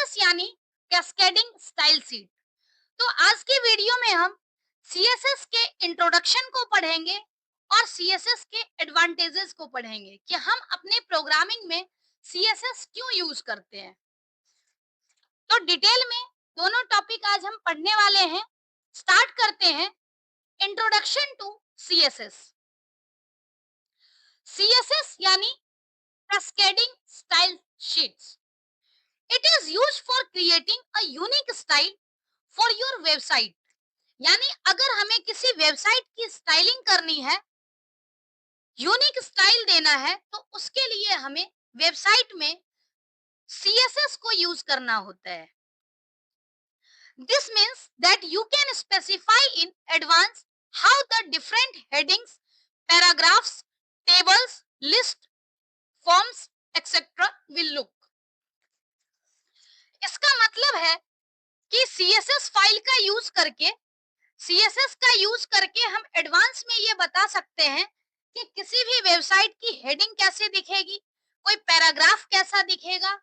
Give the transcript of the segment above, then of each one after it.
CSS यानी cascading style sheet. तो आज के वीडियो में हम सीएसएस के इंट्रोडक्शन को पढ़ेंगे और सीएसएस के एडवांटेजेस को पढ़ेंगे कि हम अपने प्रोग्रामिंग में सीएसएस क्यों यूज करते हैं। तो डिटेल में दोनों टॉपिक आज हम पढ़ने वाले हैं। स्टार्ट करते हैं। Introduction to CSS. सीएसएस यानी cascading style sheets. It is used for creating a unique style for your website. यानी अगर हमें किसी वेबसाइट की स्टाइलिंग करनी है, यूनिक स्टाइल देना है, तो उसके लिए हमें वेबसाइट में सीएसएस को यूज करना होता है। This means that you can specify in advance how the different headings, paragraphs, tables, list, forms etcetera will look. इसका मतलब है कि सीएसएस फाइल का यूज करके, सीएसएस का यूज करके हम एडवांस में ये बता सकते हैं कि किसी भी वेबसाइट की हेडिंग कैसे दिखेगी, कोई पैराग्राफ कैसा दिखेगा,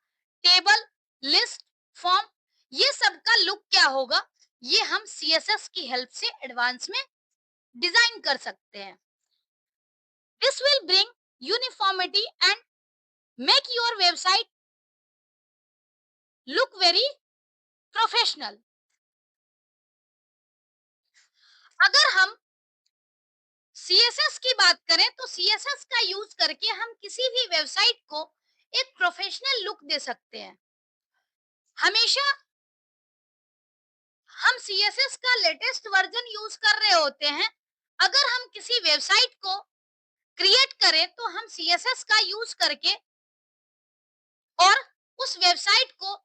टेबल, लिस्ट, फॉर्म, ये सब का लुक क्या होगा, ये हम सीएसएस की हेल्प से एडवांस में डिजाइन कर सकते हैं। This will bring uniformity and make your website look very professional. अगर हम सीएसएस की बात करें तो सीएसएस का यूज करके हम किसी भी वेबसाइट को एक प्रोफेशनल लुक दे सकते हैं। हमेशा हम सीएसएस का लेटेस्ट वर्जन यूज कर रहे होते हैं। अगर हम किसी वेबसाइट को क्रिएट करें तो हम सीएसएस का यूज करके और उस वेबसाइट को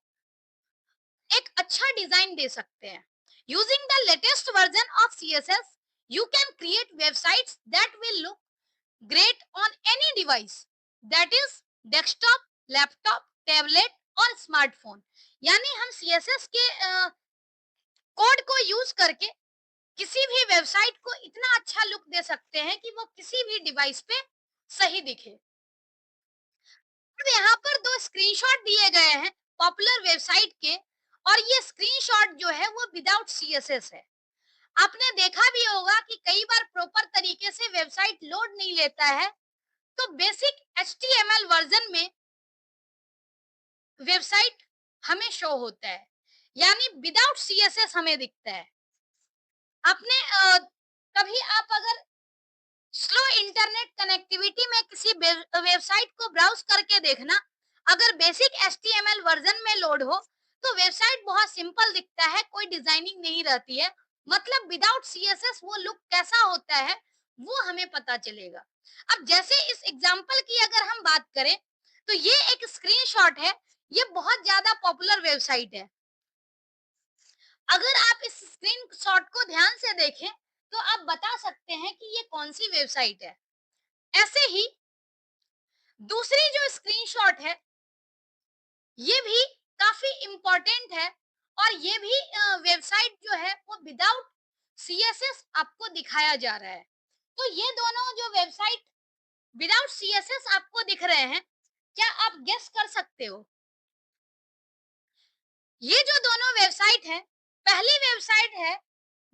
एक अच्छा डिजाइन दे सकते हैं। Using the latest version of CSS you can create websites that will look great on any device, that is desktop, laptop, tablet और स्मार्टफोन। यानी हम सीएसएस के कोड को यूज करके किसी भी वेबसाइट को इतना अच्छा लुक दे सकते हैं कि वो किसी भी डिवाइस पे सही दिखे। अब यहाँ पर दो स्क्रीनशॉट दिए गए हैं पॉपुलर वेबसाइट के, और ये स्क्रीनशॉट जो है वो विदाउट सीएसएस है। आपने देखा भी होगा कि कई बार प्रॉपर तरीके से वेबसाइट लोड नहीं लेता है, तो बेसिक एचटीएमएल वर्जन में वेबसाइट हमें शो होता है, यानी विदाउट सीएसएस हमें दिखता है। आपने कभी आप अगर स्लो इंटरनेट कनेक्टिविटी में किसी वेबसाइट को ब्राउज करके देखना, अगर बेसिक एचटीएमएल वर्जन में लोड हो तो वेबसाइट बहुत सिंपल दिखता है, कोई डिजाइनिंग नहीं रहती है। मतलब विदाउट सीएसएस वो लुक कैसा होता है वो हमें पता चलेगा। अब जैसे इस एग्जांपल की अगर हम बात करें तो ये एक स्क्रीनशॉट है, ये बहुत ज्यादा पॉपुलर वेबसाइट है। अगर आप इस स्क्रीनशॉट को ध्यान से देखें तो आप बता सकते हैं कि ये कौन सी वेबसाइट है। ऐसे ही दूसरी जो स्क्रीनशॉट है ये भी काफी इंपॉर्टेंट है, और ये भी वेबसाइट जो है वो विदाउट सीएसएस आपको दिखाया जा रहा है। तो ये दोनों जो वेबसाइट विदाउट सीएसएस आपको दिख रहे हैं, क्या आप गेस कर सकते हो? ये जो दोनों वेबसाइट है, पहली वेबसाइट है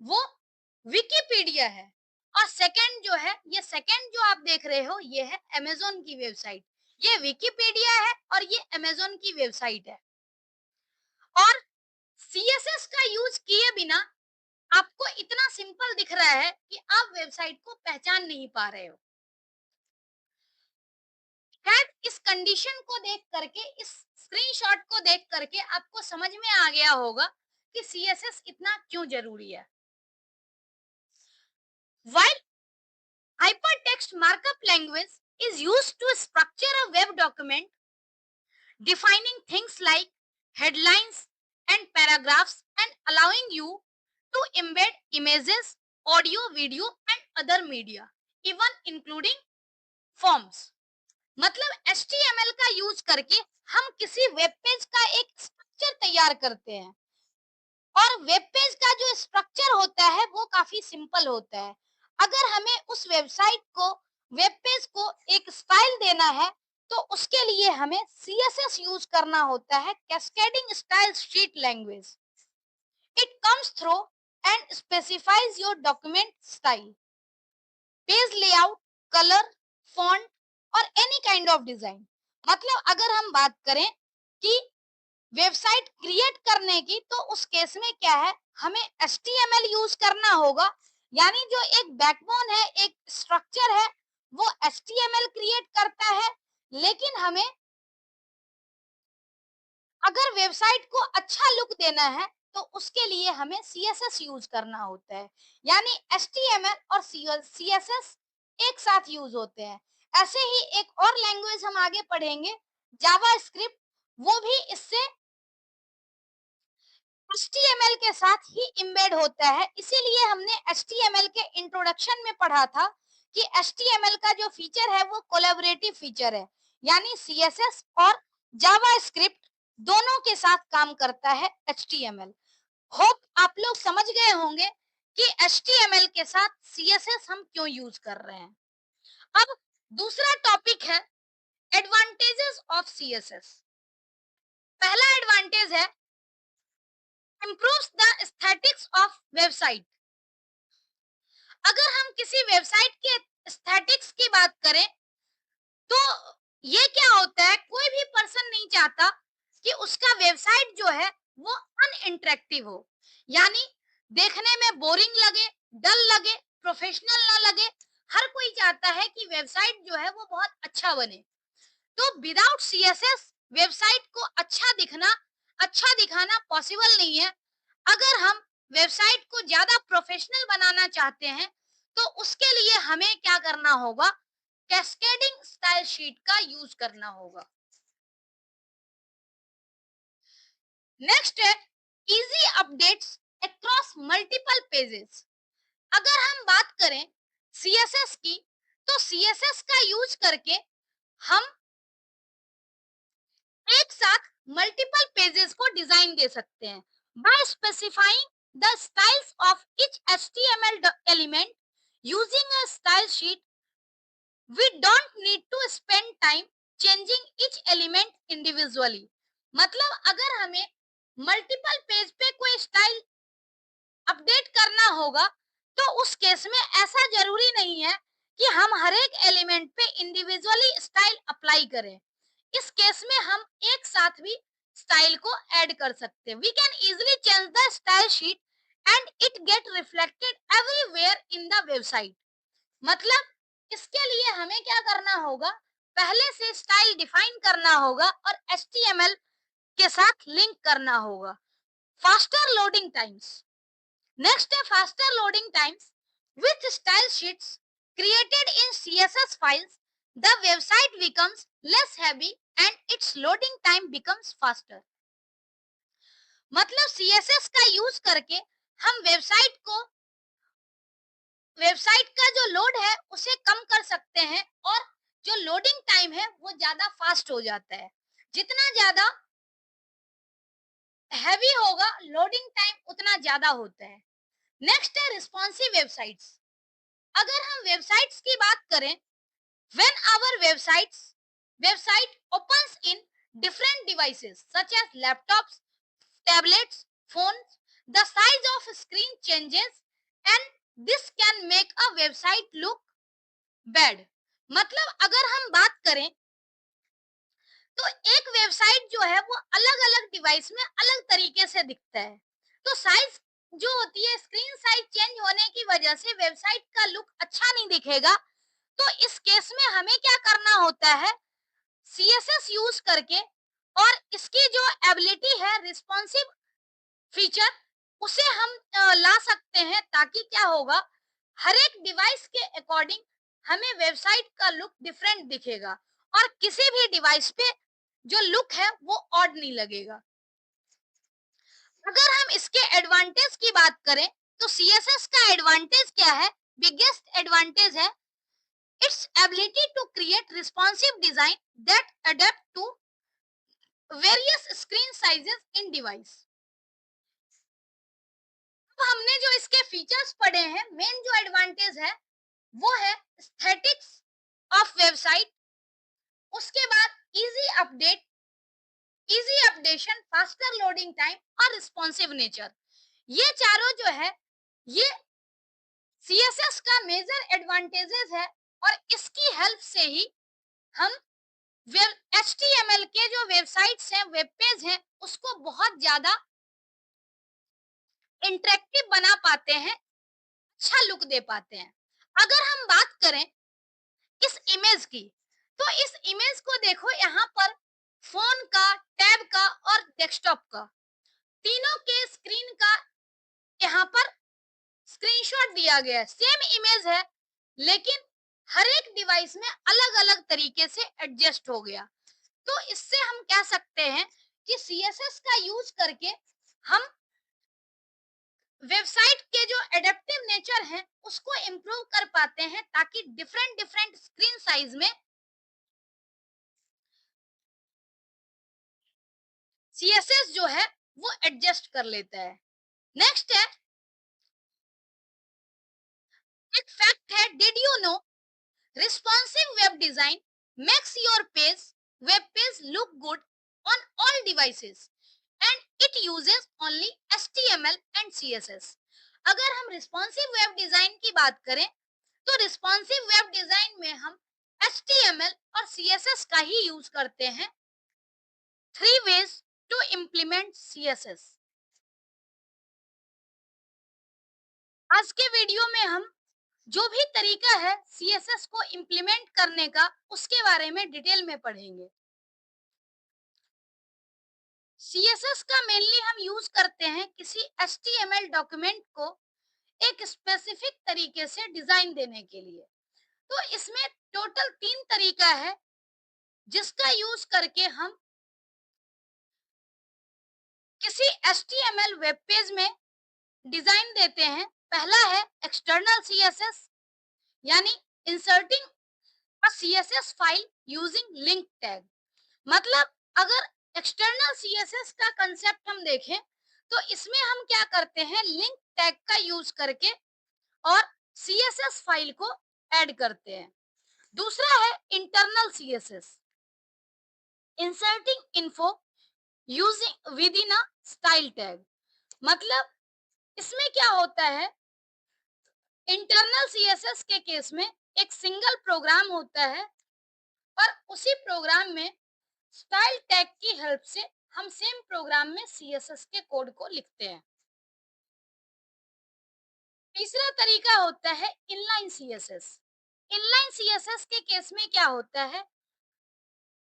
वो विकिपीडिया है, और सेकंड जो है, ये सेकंड जो आप देख रहे हो ये है अमेज़न की वेबसाइट। ये विकिपीडिया है और ये अमेज़न की वेबसाइट है। और सीएसएस का यूज किए बिना आपको इतना सिंपल दिख रहा है कि आप वेबसाइट को पहचान नहीं पा रहे हो। शायद इस कंडीशन को देख करके, इस स्क्रीनशॉट को देख करके आपको समझ में आ गया होगा कि सीएसएस इतना क्यों जरूरी है। While hypertext markup language is used to structure a web document, defining things like headlines and paragraphs and allowing you to embed images, audio, video and other media, even including forms। मतलब HTML का use करके हम किसी web page का एक structure तैयार करते हैं, और वेब पेज का जो स्ट्रक्चर होता है वो काफी सिंपल होता है। अगर हमें उस वेबसाइट को, वेब पेज को एक स्टाइल देना है, तो उसके लिए हमें CSS यूज करना होता है, cascading style sheet language. It comes through and specifies your document style, page layout, colour, font और एनी काइंड ऑफ डिजाइन. मतलब अगर हम बात करें कि वेबसाइट क्रिएट करने की, तो उस केस में क्या है, हमें HTML यूज करना होगा. यानी जो एक बैकबोन है, एक स्ट्रक्चर है, वो HTML क्रिएट करता है. लेकिन हमें अगर वेबसाइट को अच्छा लुक देना है, तो उसके लिए हमें CSS यूज करना होता है. यानी HTML और CSS एक साथ यूज होते हैं. ऐसे ही एक और लैंग्वेज हम आगे पढ़ेंगे, जावास्क्रिप्ट. वो भी इससे HTML के साथ ही इम्बेड होता है. इसीलिए हमने HTML के इंट्रोडक्शन में पढ़ा था कि HTML का जो फीचर है वो कोलैबोरेटिव फीचर है. यानी CSS और जावास्क्रिप्ट दोनों के साथ काम करता है HTML. होप आप लोग समझ गए होंगे कि HTML के साथ CSS हम क्यों यूज कर रहे हैं. अब दूसरा टॉपिक है एडवांटेजेस ऑफ CSS. पहला एडवांटेज है improves the aesthetics of website. अगर हम किसी वेबसाइट के एस्थेटिक्स की बात करें, तो ये क्या होता है, कोई भी पर्सन नहीं चाहता कि उसका वेबसाइट जो है वो अनइंटरेक्टिव हो. यानी देखने में बोरिंग लगे, डल लगे, प्रोफेशनल ना लगे. हर कोई चाहता है कि वेबसाइट जो है वो बहुत अच्छा बने. तो विदाउट CSS वेबसाइट को अच्छा दिखाना पॉसिबल नहीं है. अगर हम वेबसाइट को ज्यादा प्रोफेशनल बनाना चाहते हैं, तो उसके लिए हमें क्या करना होगा, कैस्केडिंग स्टाइल शीट का यूज करना होगा. नेक्स्ट है easy updates across multiple pages. अगर हम बात करें CSS की, तो CSS का यूज करके हम एक साथ मल्टीपल पेजेस को डिजाइन दे सकते हैं. By specifying the styles of each HTML element using a style sheet, we don't need to spend time changing each element individually. मतलब अगर हमें मल्टीपल पेज पे कोई स्टाइल अपडेट करना होगा, तो उस केस में ऐसा जरूरी नहीं है कि हम हर एक एलिमेंट पे इंडिविजुअली स्टाइल अप्लाई करें. इस केस में हम एक साथ भी स्टाइल को ऐड कर सकते हैं. We can easily change the style sheet and it get reflected everywhere in the website. मतलब इसके लिए हमें क्या करना होगा, पहले से स्टाइल डिफाइन करना होगा और HTML के साथ लिंक करना होगा. Faster loading times. नेक्स्ट है faster loading times. With style sheets created in CSS files, the website becomes less heavy and its loading time becomes faster. मतलब CSS का यूज करके हम वेबसाइट का जो लोड है उसे कम कर सकते हैं, और जो लोडिंग टाइम है वो ज्यादा फास्ट हो जाता है. जितना ज्यादा हैवी होगा लोडिंग टाइम, उतना ज्यादा होता है. नेक्स्ट है रिस्पॉन्सिव वेबसाइट्स. अगर हम वेबसाइट्स की बात करें, when our website opens in different devices such as laptops, tablets, phones, the size of screen changes and this can make a website look bad. मतलब अगर हम बात करें, तो एक वेबसाइट जो है वो अलग अलग डिवाइस में अलग तरीके से दिखता है. तो साइज जो होती है, स्क्रीन साइज चेंज होने की वजह से वेबसाइट का लुक अच्छा नहीं दिखेगा. तो इस केस में हमें क्या करना होता है, CSS यूज करके, और इसकी जो एबिलिटी है रिस्पॉन्सिव फीचर, उसे हम ला सकते हैं. ताकि क्या होगा, हर एक डिवाइस के अकॉर्डिंग हमें वेबसाइट का लुक डिफरेंट दिखेगा, और किसी भी डिवाइस पे जो लुक है वो ऑड नहीं लगेगा. अगर हम इसके एडवांटेज की बात करें, तो CSS का एडवांटेज क्या है, बिगेस्ट एडवांटेज है its ability to create responsive design that adapt to various screen sizes in device. अब हमने जो इसके फीचर्स पढ़े हैं, मेन जो एडवांटेज है वो है एस्थेटिक्स ऑफ वेबसाइट. उसके बाद easy updation, faster loading time और रिस्पॉन्सिव नेचर। ये चारों जो है, ये सीएसएस का मेजर एडवांटेजेस है, और इसकी हेल्प से ही हम वेब एचटीएमएल के जो वेबसाइट्स हैं, वेब पेज हैं, उसको बहुत ज्यादा इंटरेक्टिव बना पाते हैं, अच्छा लुक दे पाते हैं। अगर हम बात करें इस इमेज की, तो इस इमेज को देखो, यहाँ पर फोन का, टैब का और डेस्कटॉप का, तीनों के स्क्रीन का यहाँ पर स्क्रीनशॉट दिया गया है। सेम इमेज है, लेकिन हर एक डिवाइस में अलग अलग तरीके से एडजस्ट हो गया। तो इससे हम कह सकते हैं कि सीएसएस का यूज करके हम वेबसाइट के जो एडेप्टिव नेचर है उसको इम्प्रूव कर पाते हैं, ताकि डिफरेंट डिफरेंट स्क्रीन साइज में सीएसएस जो है वो एडजस्ट कर लेता है। नेक्स्ट है, एक फैक्ट है, did you know responsive web design makes your web page look good on all devices and it uses only HTML and CSS. अगर हम रिस्पॉन्सिव वेब डिजाइन की बात करें, तो रिस्पॉन्सिव वेब डिजाइन में हम एचटीएमएल और सीएसएस का ही यूज करते हैं। 3 ways टू इम्प्लीमेंट सीएसएस। आज के वीडियो में हम जो भी तरीका है सीएसएस को इम्प्लीमेंट करने का, उसके बारे में डिटेल में पढ़ेंगे। सीएसएस का मेनली हम यूज करते हैं किसी एचटीएमएल डॉक्यूमेंट को एक स्पेसिफिक तरीके से डिजाइन देने के लिए। तो इसमें टोटल 3 तरीका है जिसका यूज करके हम किसी एचटीएमएल वेब पेज में डिजाइन देते हैं। पहला है एक्सटर्नल सीएसएस, यानी inserting a CSS file using link tag. मतलब अगर एक्सटर्नल सीएसएस का कंसेप्ट हम देखें, तो इसमें हम क्या करते हैं, लिंक टैग का यूज करके और सीएसएस फाइल को ऐड करते हैं। दूसरा है internal CSS, inserting info using with in a style tag. मतलब इसमें क्या होता है, इंटरनल सीएसएस के केस में एक सिंगल प्रोग्राम होता है, और उसी प्रोग्राम में स्टाइल टैग की हेल्प से हम सेम प्रोग्राम में सीएसएस के कोड को लिखते हैं। तीसरा तरीका होता है इनलाइन सीएसएस। इनलाइन सीएसएस के केस में क्या होता है,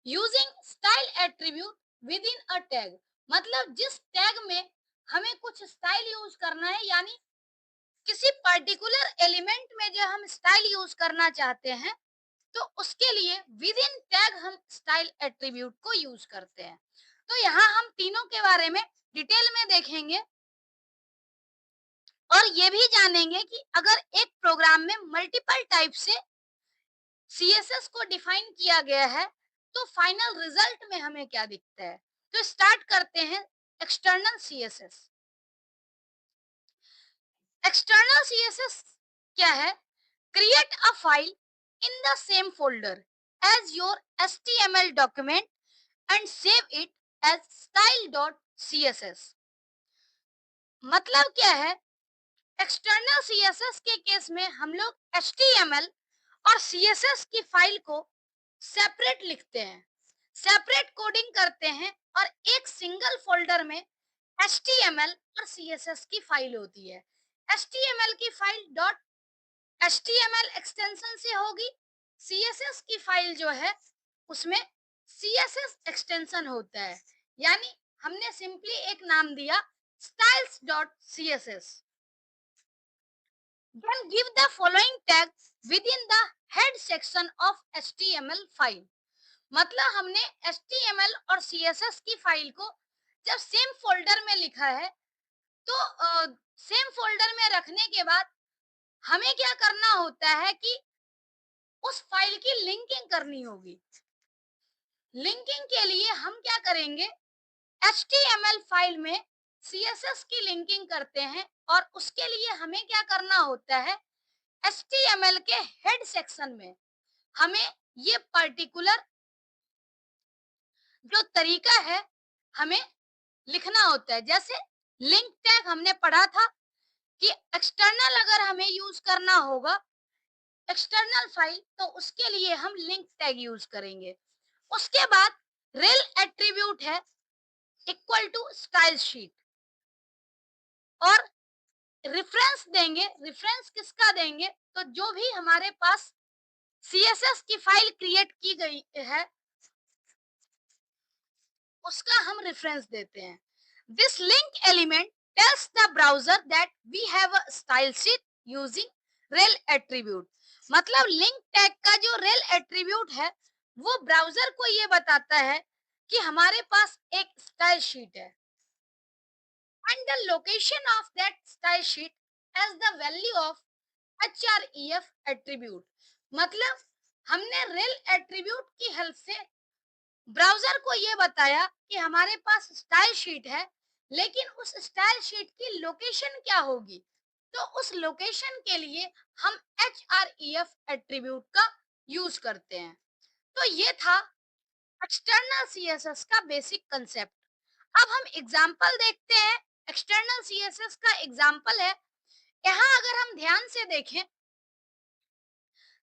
using style attribute with in a tag. मतलब जिस टैग में हमें कुछ स्टाइल यूज करना है, यानी किसी पर्टिकुलर एलिमेंट में जो हम स्टाइल यूज करना चाहते हैं, तो उसके लिए विद इन टैग हम स्टाइल एट्रीब्यूट को यूज करते हैं। तो यहाँ हम तीनों के बारे में डिटेल में देखेंगे, और ये भी जानेंगे कि अगर एक प्रोग्राम में मल्टीपल टाइप से सीएसएस को डिफाइन किया गया है, तो फाइनल रिजल्ट में हमें क्या दिखता है। तो स्टार्ट करते हैं एक्सटर्नल सीएसएस। एक्सटर्नल सीएसएस क्या है, create a file in the same folder as your HTML document and save it as style.css। मतलब क्या है, एक्सटर्नल सीएसएस के केस में हम लोग एचटीएमएल और सीएसएस की फाइल को सेपरेट लिखते हैं, सेपरेट कोडिंग करते हैं, और एक सिंगल फोल्डर में एचटीएमएल और सीएसएस की फाइल होती है। एचटीएमएल की फाइल डॉट एचटीएमएल एक्सटेंशन से होगी, सीएसएस की फाइल जो है उसमें सीएसएस एक्सटेंशन होता है, यानी हमने सिंपली एक नाम दिया styles.css। Then give the following tag within the head section of HTML file। मतलब हमने HTML और CSS की फाइल को जब सेम फोल्डर में लिखा है, तो सेम फोल्डर में रखने के बाद हमें क्या करना होता है कि उस फाइल की लिंकिंग करनी होगी। लिंकिंग के लिए हम क्या करेंगे, HTML फाइल में CSS की लिंकिंग करते हैं, और उसके लिए हमें क्या करना होता है, HTML के हेड सेक्शन में हमें ये पर्टिकुलर जो तरीका है हमें लिखना होता है। जैसे लिंक टैग हमने पढ़ा था कि एक्सटर्नल अगर हमें यूज करना होगा एक्सटर्नल फाइल, तो उसके लिए हम लिंक टैग यूज करेंगे। उसके बाद रेल एट्रीब्यूट है इक्वल टू स्टाइल शीट, और रेफरेंस देंगे। रेफरेंस किसका देंगे? तो जो भी हमारे पास सीएसएस की फाइल क्रिएट की गई है उसका हम रेफरेंस देते हैं। This link element tells the browser that we have a style sheet using rel attribute. मतलब लिंक टैग का जो रेल एट्रीब्यूट है वो ब्राउजर को ये बताता है कि हमारे पास एक स्टाइल शीट है, and the location of that style sheet as the value of href attribute. मतलब हमने रेल एट्रीब्यूट की हेल्प से ब्राउजर को ये बताया कि हमारे पास स्टाइल शीट है, लेकिन उस स्टाइल शीट की लोकेशन क्या होगी। तो उस लोकेशन के लिए हम href एट्रीब्यूट का यूज करते हैं। तो ये था एक्सटर्नल सीएसएस का बेसिक कंसेप्ट। अब हम एग्जांपल देखते हैं। एक्सटर्नल सीएसएस का एग्जांपल है, यहाँ अगर हम ध्यान से देखें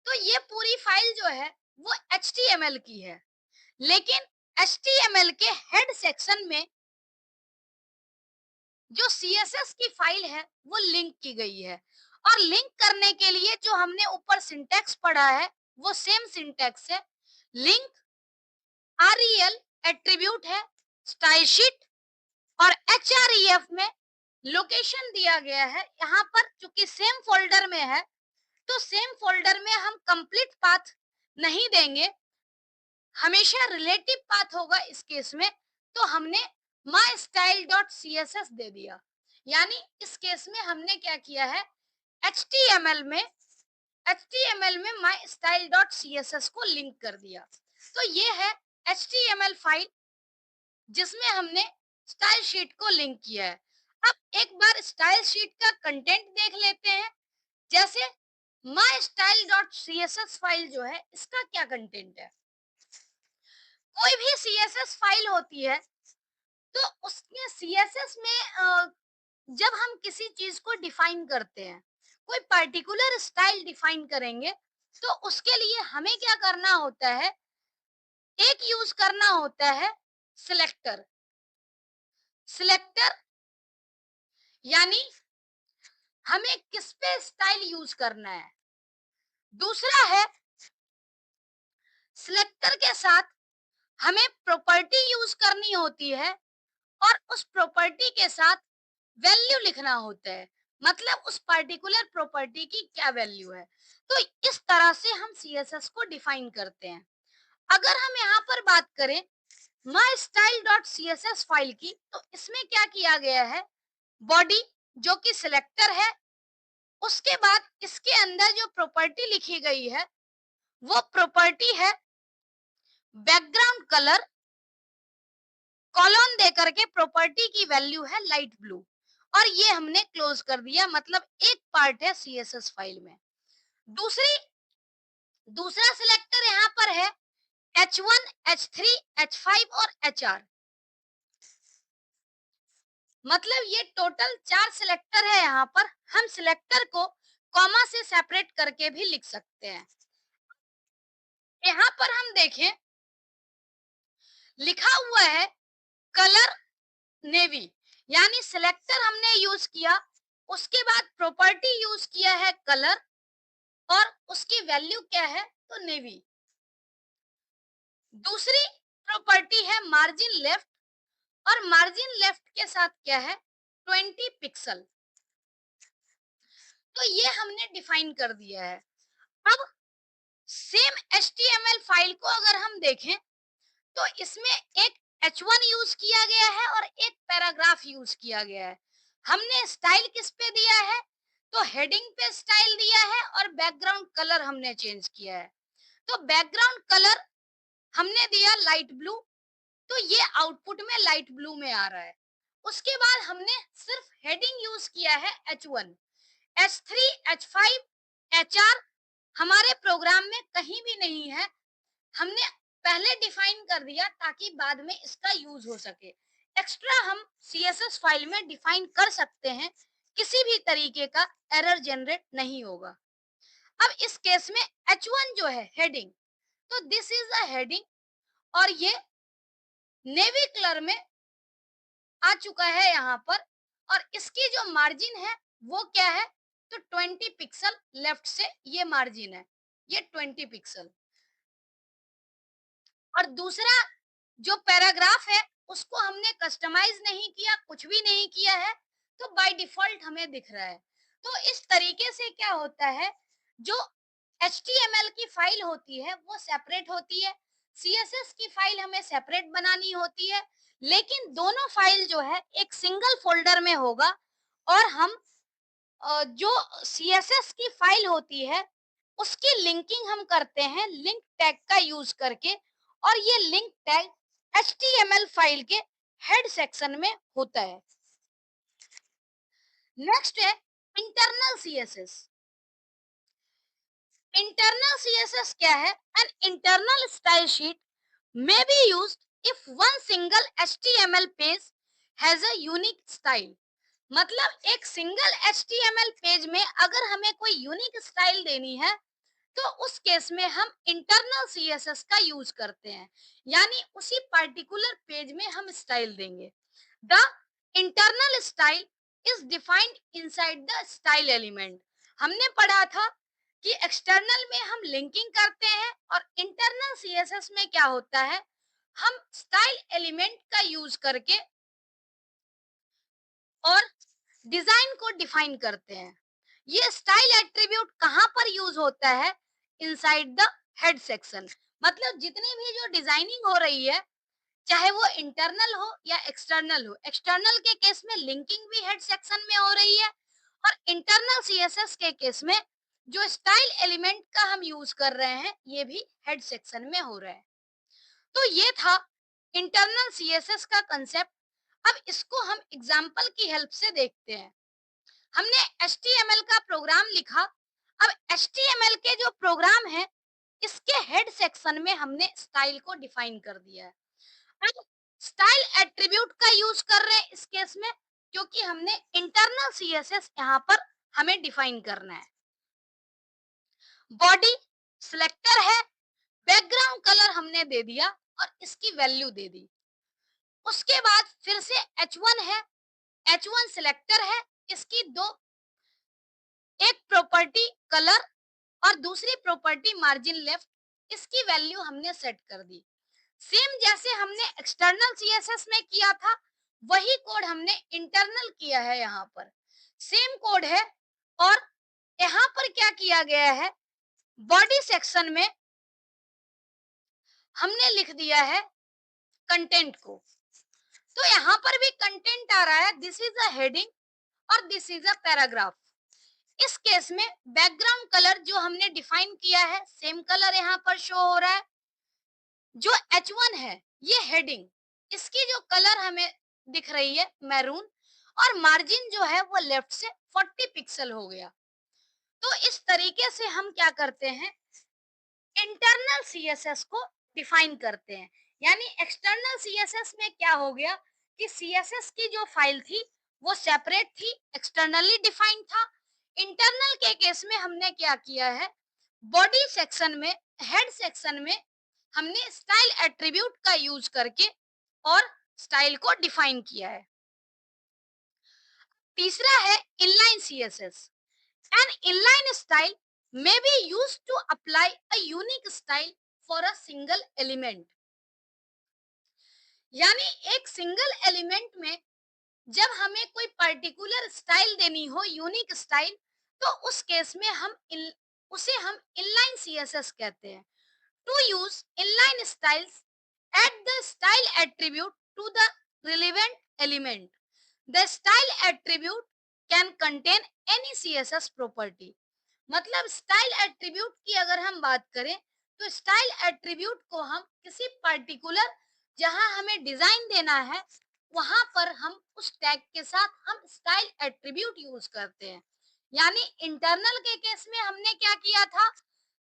तो ये पूरी फाइल जो है वो HTML की है, लेकिन HTML के हेड सेक्शन में जो CSS की फाइल है वो लिंक की गई है। और लिंक करने के लिए जो हमने ऊपर सिंटैक्स पढ़ा है वो सेम सिंटैक्स है। लिंक REL एट्रीब्यूट है स्टाइल शीट, और href में लोकेशन दिया गया है। यहाँ पर चूंकि सेम फोल्डर में है तो सेम फोल्डर में हम कंप्लीट पाथ नहीं देंगे, हमेशा रिलेटिव पाथ होगा इस केस में। तो हमने my style dot C S S दे दिया। यानी इस केस में हमने क्या किया है, एच टी एम एल में my style dot C S S को लिंक कर दिया। तो ये है HTML फाइल जिसमें हमने स्टाइल शीट को लिंक किया है। अब एक बार स्टाइल शीट का कंटेंट देख लेते हैं। जैसे my style dot C S S file जो है इसका क्या कंटेंट है। कोई भी CSS फाइल होती है तो उसमें CSS में जब हम किसी चीज को डिफाइन करते हैं, कोई पर्टिकुलर स्टाइल डिफाइन करेंगे, तो उसके लिए हमें क्या करना होता है, एक यूज करना होता है सिलेक्टर। सिलेक्टर यानी हमें किस पे स्टाइल यूज करना है। दूसरा है सिलेक्टर के साथ हमें प्रॉपर्टी यूज करनी होती है, और उस प्रॉपर्टी के साथ वैल्यू लिखना होता है। मतलब उस पर्टिकुलर प्रॉपर्टी की क्या वैल्यू है। तो इस तरह से हम CSS को डिफाइन करते हैं। अगर हम यहाँ पर बात करें my style dot C S S file की, तो इसमें क्या किया गया है, बॉडी जो कि सिलेक्टर है, उसके बाद इसके अंदर जो प्रॉपर्टी लिखी गई है वो प्रॉपर्टी है बैकग्राउंड कलर, कॉलन दे करके प्रॉपर्टी की वैल्यू है लाइट ब्लू, और ये हमने क्लोज कर दिया। मतलब एक पार्ट है CSS फाइल में। दूसरी दूसरा सिलेक्टर यहाँ पर है H1, H3, H5 और HR। मतलब ये टोटल 4 सिलेक्टर है। यहाँ पर हम सिलेक्टर को कॉमा से सेपरेट करके भी लिख सकते हैं। यहाँ पर हम देखें लिखा हुआ है कलर नेवी, यानी सिलेक्टर हमने यूज किया, उसके बाद प्रॉपर्टी यूज किया है कलर, और उसकी वैल्यू क्या है, तो नेवी। दूसरी प्रॉपर्टी है मार्जिन लेफ्ट, और मार्जिन लेफ्ट के साथ क्या है, 20 पिक्सल। तो ये हमने डिफाइन कर दिया है। अब सेम HTML फाइल को अगर हम देखें तो इसमें एक H1 यूज किया गया है और एक पैराग्राफ यूज किया गया है। हमने स्टाइल किस पे दिया है, तो हेडिंग पे स्टाइल दिया है, और बैकग्राउंड कलर हमने चेंज किया है। तो बैकग्राउंड कलर हमने दिया लाइट ब्लू, तो ये आउटपुट में लाइट ब्लू में आ रहा है। उसके बाद हमने सिर्फ हेडिंग यूज किया है H1, H3, H5, HR हमारे प्रोग्राम में कहीं भी नहीं है। हमने पहले डिफाइन कर दिया ताकि बाद में इसका यूज हो सके। एक्स्ट्रा हम सीएसएस फाइल में डिफाइन कर सकते हैं, किसी भी तरीके का एरर जनरेट नहीं होगा। अब इस केस में H1 जो है हेडिंग, तो दिस इज अ हेडिंग और ये नेवी कलर में आ चुका है यहाँ पर, और इसकी जो मार्जिन है वो क्या है, तो 20 पिक्सल लेफ्ट से ये मार्जिन है, ये 20 पिक्सल। और दूसरा जो पैराग्राफ है उसको हमने कस्टमाइज नहीं किया, कुछ भी नहीं किया है, तो बाय डिफॉल्ट हमें दिख रहा है। तो इस तरीके से क्या होता है, जो HTML की फाइल होती है वो सेपरेट होती है, CSS की फाइल हमें सेपरेट बनानी होती है, लेकिन दोनों फाइल जो है एक सिंगल फोल्डर में होगा। और हम जो CSS की फाइल होती है उसकी लिंकिंग हम करते हैं लिंक टैग का यूज करके, और ये लिंक टैग HTML फाइल के हेड सेक्शन में होता है। नेक्स्ट है इंटरनल CSS। इंटरनल CSS क्या है? An internal style sheet may be used if one single HTML page has a unique style। मतलब एक सिंगल HTML पेज में अगर हमें कोई यूनिक स्टाइल देनी है तो उस केस में हम इंटरनल CSS का यूज करते हैं, यानी उसी पर्टिकुलर पेज में हम स्टाइल देंगे। The internal style is defined inside the style element. हमने पढ़ा था कि एक्सटर्नल में हम लिंकिंग करते हैं और इंटरनल CSS में क्या होता है, हम स्टाइल एलिमेंट का यूज करके और डिजाइन को डिफाइन करते हैं। ये स्टाइल एट्रीब्यूट कहां पर यूज होता है? Inside the head section. मतलब जितनी भी जो डिजाइनिंग हो रही है, चाहे वो इंटरनल हो या एक्सटर्नल हो, एक्सटर्नल के केस में लिंकिंग भी हेड सेक्शन में हो रही है, और इंटरनल CSS के केस में जो स्टाइल एलिमेंट का हम यूज कर रहे हैं ये भी हेड सेक्शन में हो रहा है। तो ये था इंटरनल CSS का कंसेप्ट। अब इसको हम एग्जाम्पल की हेल्प से देखते हैं। हमने HTML का प्रोग्राम लिखा। अब HTML के जो प्रोग्राम है इसके हेड सेक्शन में हमने स्टाइल को डिफाइन कर दिया है। अब स्टाइल एट्रीब्यूट का यूज कर रहे हैं इस केस में, क्योंकि हमने इंटरनल CSS यहाँ पर हमें डिफाइन करना है। बॉडी सिलेक्टर है, बैकग्राउंड कलर हमने दे दिया और इसकी वैल्यू दे दी। उसके बाद फिर से H1 है, H1 सिलेक्टर है, इसकी दो, एक प्रॉपर्टी कलर और दूसरी प्रॉपर्टी मार्जिन लेफ्ट, इसकी वैल्यू हमने सेट कर दी। सेम जैसे हमने एक्सटर्नल CSS में किया था वही कोड हमने इंटरनल किया है, यहाँ पर सेम कोड है। और यहाँ पर क्या किया गया है, बॉडी सेक्शन में हमने लिख दिया है कंटेंट को। तो यहाँ पर भी कंटेंट आ रहा है, दिस इज अ हेडिंग और दिस इज अ पैराग्राफ। इस केस में बैकग्राउंड कलर जो हमने डिफाइन किया है सेम कलर यहाँ पर शो हो रहा है। जो H1 है ये हेडिंग, इसकी जो कलर हमें दिख रही है मैरून, और मार्जिन जो है वो लेफ्ट से 40 पिक्सल हो गया। तो इस तरीके से हम क्या करते हैं, इंटरनल CSS को डिफाइन करते हैं। यानी एक्सटर्नल CSS में क्या हो गया कि CSS की जो फाइल थी वो सेपरेट थी, एक्सटर्नली डिफाइंड था। इंटरनल के केस में हमने क्या किया है, बॉडी सेक्शन में, हेड सेक्शन में हमने स्टाइल एट्रीब्यूट का यूज करके और स्टाइल को डिफाइन किया है। तीसरा है inline CSS। An inline style may be used to apply a unique style for a single element। यानी एक सिंगल एलिमेंट में जब हमें कोई पर्टिकुलर स्टाइल देनी हो, यूनिक स्टाइल, तो उस केस में उसे हम इनलाइन CSS कहते हैं। To use inline styles, add the style attribute to the relevant element। The style attribute can contain any CSS property। मतलब स्टाइल एट्रीब्यूट की अगर हम बात करें तो स्टाइल एट्रीब्यूट को हम किसी पर्टिकुलर, जहां हमें डिजाइन देना है वहां पर हम उस टैग के साथ हम स्टाइल एट्रीब्यूट यूज करते हैं। यानी इंटरनल के केस में हमने क्या किया था,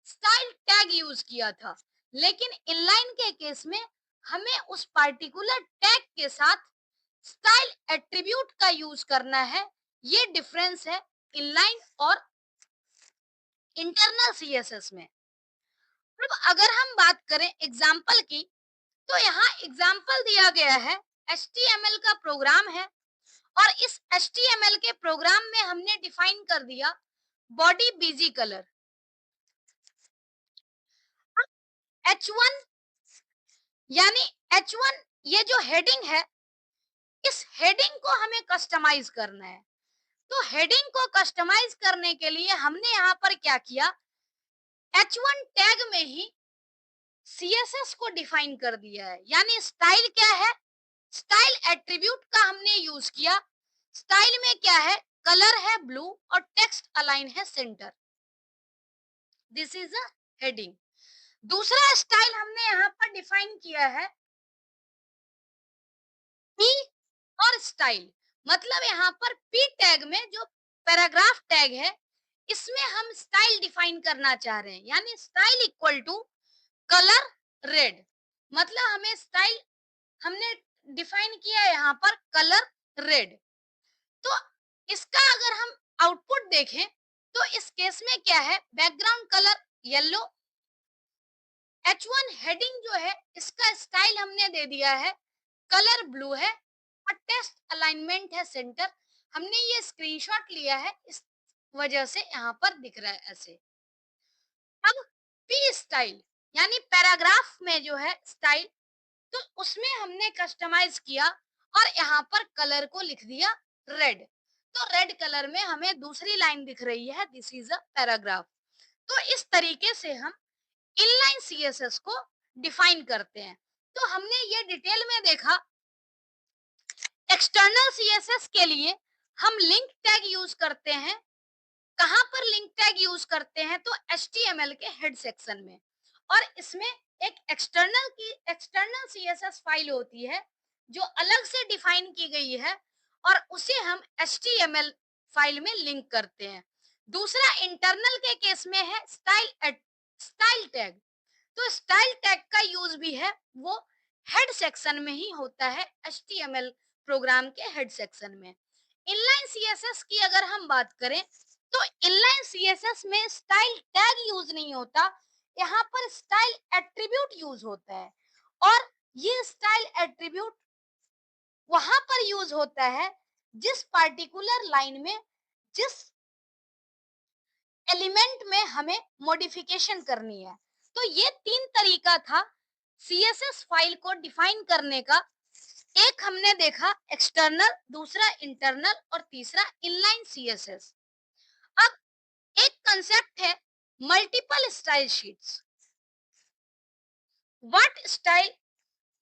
स्टाइल टैग यूज किया था, लेकिन इनलाइन के केस में हमें उस पार्टिकुलर टैग के साथ स्टाइल एट्रीब्यूट का यूज करना है। ये डिफरेंस है इनलाइन और इंटरनल सीएसएस में। अब अगर हम बात करें एग्जाम्पल की, तो यहाँ एग्जाम्पल दिया गया है HTML का प्रोग्राम है, और इस HTML के प्रोग्राम में हमने डिफाइन कर दिया बॉडी बीजी कलर। H1 यानी H1 ये जो हेडिंग है, इस हेडिंग को हमें कस्टमाइज करना है। तो हेडिंग को कस्टमाइज करने के लिए हमने यहाँ पर क्या किया, H1 टैग में ही CSS को डिफाइन कर दिया है। यानी स्टाइल क्या है, स्टाइल एट्रीब्यूट का हमने यूज किया। स्टाइल में क्या है, कलर है ब्लू और टेक्स्ट अलाइन है centre. This is a heading. दूसरा स्टाइल हमने यहाँ पर डिफाइन किया है पी और स्टाइल। मतलब यहाँ पर पी टैग में जो पैराग्राफ टैग है, इसमें हम स्टाइल डिफाइन करना चाह रहे हैं। यानी style equal to colour red. मतलब हमें स्टाइल हमने डिफाइन किया है यहाँ पर कलर रेड। तो इसका अगर हम आउटपुट देखें, तो इस केस में क्या है, background colour yellow, H1 heading जो है इसका स्टाइल हमने दे दिया है कलर ब्लू है, और टेक्स्ट अलाइनमेंट है सेंटर। हमने ये स्क्रीनशॉट लिया है, इस वजह से यहाँ पर दिख रहा है ऐसे। अब पी स्टाइल यानी पैराग्राफ में जो है स्टाइल, तो उसमें हमने कस्टमाइज किया और यहाँ पर कलर को लिख दिया रेड। तो रेड कलर में हमें दूसरी लाइन दिख रही है, दिस इज अ पैराग्राफ। तो इस तरीके से हम इनलाइन सीएसएस को डिफाइन करते हैं। तो हमने ये डिटेल में देखा। एक्सटर्नल सीएसएस के लिए हम लिंक टैग यूज करते हैं। कहां पर लिंक टैग यूज करते हैं, तो HTML के हेड सेक्शन में। और इसमें एक एक्सटर्नल सीएसएस फाइल होती है जो अलग से डिफाइन की गई है, और उसे हम HTML फाइल में लिंक करते हैं। दूसरा इंटरनल के केस में है स्टाइल टैग। तो स्टाइल टैग का यूज भी है वो हेड सेक्शन में ही होता है, HTML प्रोग्राम के हेड सेक्शन में। इनलाइन सीएसएस की अगर हम बात करें, तो इनलाइन सीएसएस में स्टाइल टैग यूज नहीं होता, यहाँ पर स्टाइल एट्रीब्यूट यूज होता है। और ये स्टाइल एट्रीब्यूट वहां पर यूज होता है जिस पार्टिकुलर लाइन में, जिस एलिमेंट में हमें मॉडिफिकेशन करनी है। तो ये तीन तरीका था सीएसएस फाइल को डिफाइन करने का। एक हमने देखा एक्सटर्नल, दूसरा इंटरनल, और तीसरा इनलाइन सीएसएस। अब एक कंसेप्ट है multiple style sheets. What style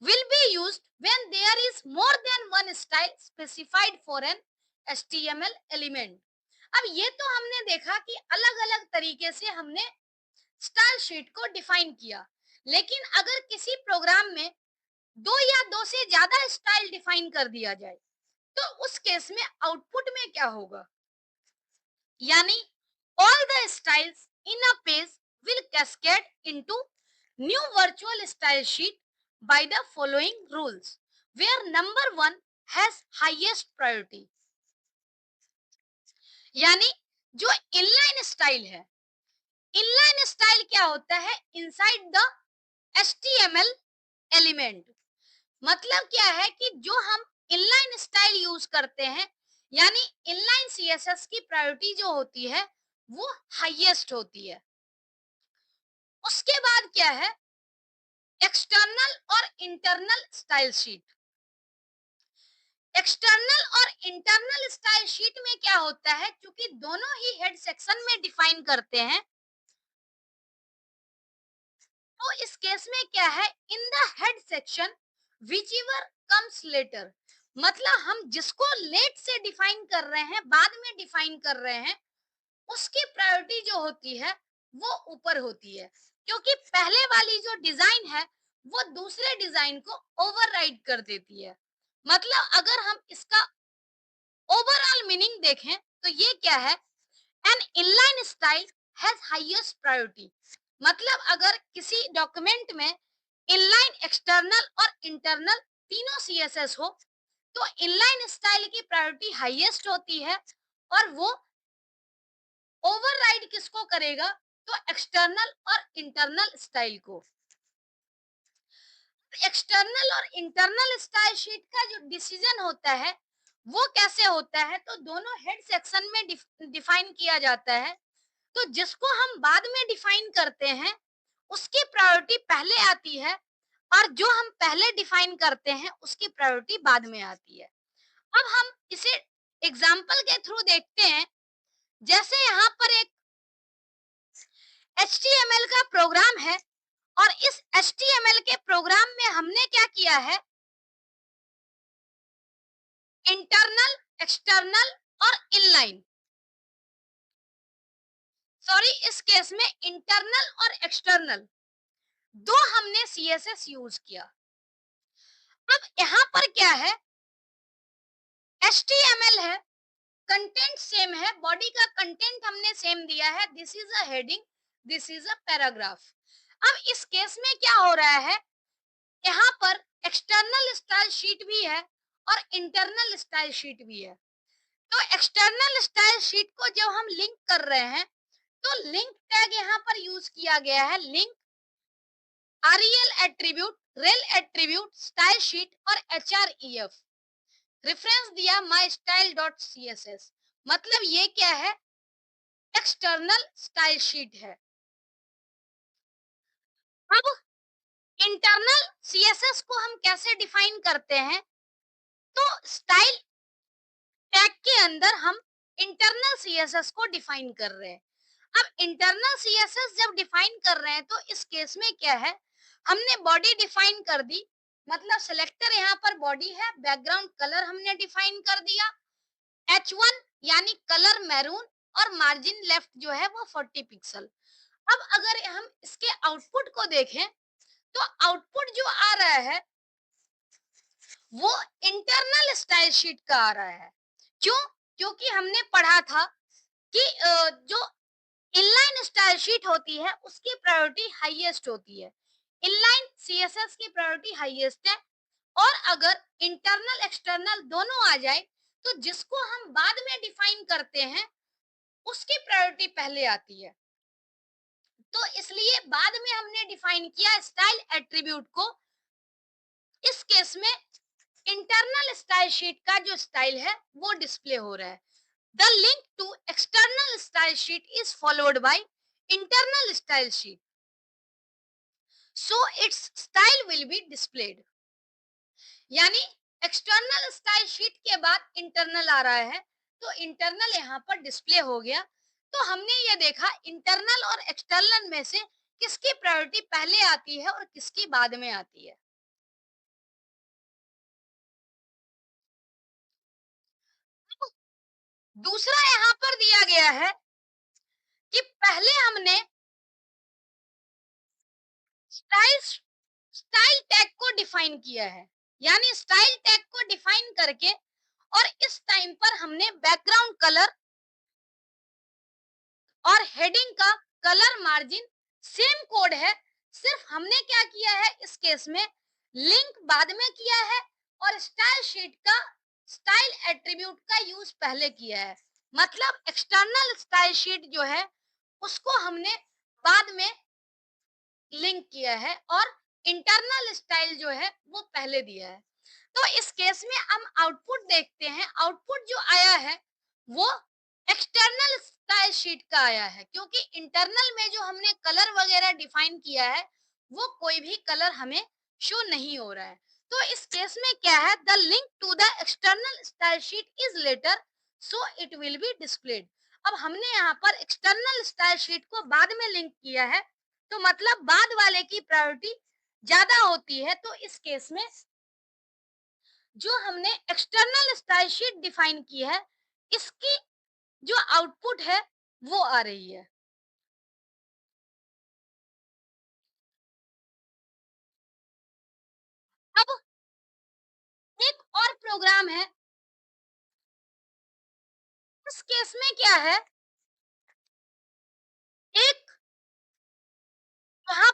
will be used when there is more than one style specified for an HTML element। अब ये तो हमने देखा कि अलग-अलग तरीके से हमने स्टाइल शीट को डिफाइन किया। लेकिन अगर किसी प्रोग्राम में दो या दो से ज्यादा स्टाइल डिफाइन कर दिया जाए, तो उस केस में आउटपुट में क्या होगा, यानी all the styles in a page will cascade into new virtual style sheet by the following rules, where number 1 has highest priority। यानी जो इनलाइन स्टाइल है, इनलाइन स्टाइल क्या होता है, इनसाइड द HTML एलिमेंट। मतलब क्या है कि जो हम इनलाइन स्टाइल यूज करते हैं, यानी इनलाइन सीएसएस की प्रायोरिटी जो होती है वो हाईएस्ट होती है। उसके बाद क्या है, एक्सटर्नल और इंटरनल स्टाइल शीट। एक्सटर्नल और इंटरनल स्टाइल शीट में क्या होता है, क्योंकि दोनों ही हेड सेक्शन में डिफाइन करते हैं, तो इस केस में क्या है, in the head section which ever comes later. मतलब हम जिसको लेट से डिफाइन कर रहे हैं, बाद में डिफाइन कर रहे हैं, उसकी प्रायोरिटी जो होती है वो ऊपर होती है, क्योंकि पहले वाली जो डिजाइन है वो दूसरे डिजाइन को ओवरराइड कर देती है। मतलब अगर हम इसका ओवरऑल मीनिंग देखें, तो ये क्या है, an inline style has highest priority. मतलब अगर किसी डॉक्यूमेंट में इनलाइन, एक्सटर्नल और इंटरनल तीनों सीएसएस हो, तो इनलाइन स्टाइल की प्रायोरिटी हाईएस्ट होती है और वो ओवरराइड किसको करेगा, तो एक्सटर्नल और इंटरनल स्टाइल को। एक्सटर्नल और इंटरनल स्टाइल शीट का जो डिसीजन होता है वो कैसे होता है, तो दोनों हेड सेक्शन में डिफाइन किया जाता है। तो जिसको हम बाद में डिफाइन करते हैं उसकी प्रायोरिटी पहले आती है और जो हम पहले डिफाइन करते हैं उसकी प्रायोरिटी बाद में आती है। अब हम इसे एग्जाम्पल के थ्रू देखते हैं। जैसे यहाँ पर एक HTML का प्रोग्राम है और इस HTML के प्रोग्राम में हमने क्या किया है, इंटरनल, एक्सटर्नल और इनलाइन, सॉरी इस केस में इंटरनल और एक्सटर्नल दो हमने सीएसएस यूज किया। अब यहाँ पर क्या है, HTML है, कंटेंट सेम है, बॉडी का कंटेंट हमने सेम दिया है, this is a heading, this is a paragraph. अब इस केस में क्या हो रहा है, यहाँ पर एक्सटर्नल स्टाइल शीट भी है और इंटरनल स्टाइल शीट भी है। तो एक्सटर्नल स्टाइल शीट को जब हम लिंक कर रहे हैं तो लिंक टैग यहाँ पर यूज किया गया है, link REL attribute, rail attribute, style शीट और HREF। रेफरेंस दिया माई स्टाइल डॉट CSS, मतलब ये क्या है, एक्सटर्नल स्टाइल शीट है। अब इंटरनल CSS को हम कैसे डिफाइन करते हैं, तो स्टाइल टैग के अंदर हम इंटरनल CSS को डिफाइन कर रहे हैं। अब इंटरनल CSS जब डिफाइन कर रहे हैं तो इस केस में क्या है, हमने बॉडी डिफाइन कर दी, मतलब सिलेक्टर यहाँ पर बॉडी है, बैकग्राउंड कलर हमने डिफाइन कर दिया H1 यानी कलर मैरून और मार्जिन लेफ्ट जो है वो 40 पिक्सल। अब अगर हम इसके आउटपुट को देखें तो आउटपुट जो आ रहा है वो इंटरनल स्टाइल शीट का आ रहा है। क्यों? क्योंकि हमने पढ़ा था कि जो इनलाइन स्टाइल शीट होती है उसकी प्रायोरिटी हाईएस्ट होती है, इनलाइन सीएसएस की प्रायोरिटी हाईएस्ट है। और अगर इंटरनल एक्सटर्नल दोनों आ जाए तो जिसको हम बाद में डिफाइन करते हैं उसकी प्रायोरिटी पहले आती है। तो इसलिए बाद में हमने डिफाइन किया स्टाइल एट्रीब्यूट को। इस केस में इंटरनल स्टाइल शीट का जो स्टाइल है वो डिस्प्ले हो रहा है। The link to external style sheet is followed by internal style sheet, so its style will be displayed. यानी एक्सटर्नल स्टाइल शीट के बाद इंटरनल आ रहा है तो इंटरनल यहाँ पर डिस्प्ले हो गया। तो हमने ये देखा इंटरनल और एक्सटर्नल में से किसकी प्रायोरिटी पहले आती है और किसकी बाद में आती है। दूसरा यहाँ पर दिया गया है कि पहले हमने स्टाइल स्टाइल टैग को डिफाइन किया है, यानी स्टाइल टैग को डिफाइन करके और इस टाइम पर हमने बैकग्राउंड कलर और हेडिंग का कलर मार्जिन सेम कोड है, सिर्फ हमने क्या किया है इस केस में लिंक बाद में किया है और स्टाइल शीट का स्टाइल एट्रीब्यूट का यूज पहले किया है। मतलब एक्सटर्नल स्टाइल शीट जो है उसको हमने बाद में लिंक किया है और इंटरनल स्टाइल जो है वो पहले दिया है। तो इस केस में हम आउटपुट देखते हैं, आउटपुट जो आया है वो एक्सटर्नल स्टाइल शीट का आया है, क्योंकि इंटरनल में जो हमने कलर वगैरह डिफाइन किया है वो कोई भी कलर हमें शो नहीं हो रहा है। तो इस केस में क्या है, the link to the external style sheet is later so it will be displayed. अब हमने यहाँ पर एक्सटर्नल स्टाइल शीट को बाद में लिंक किया है तो मतलब बाद वाले की प्रायोरिटी ज्यादा होती है। तो इस केस में जो हमने एक्सटर्नल स्टाइल शीट डिफाइन की है इसकी जो आउटपुट है वो आ रही है। अब एक और प्रोग्राम है, इस केस में क्या है, एक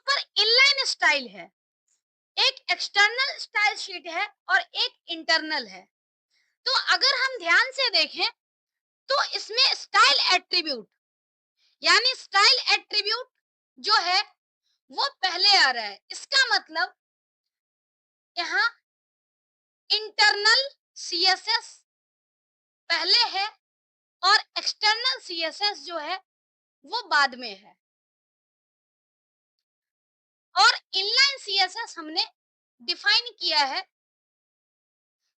पर इनलाइन स्टाइल है, एक एक्सटर्नल स्टाइल शीट है और एक इंटरनल है। तो अगर हम ध्यान से देखें तो इसमें स्टाइल एट्रीब्यूट, यानी स्टाइल एट्रीब्यूट जो है वो पहले आ रहा है। इसका मतलब यहाँ इंटरनल सीएसएस पहले है और एक्सटर्नल सीएसएस जो है वो बाद में है, और इनलाइन सीएसएस हमने डिफाइन किया है।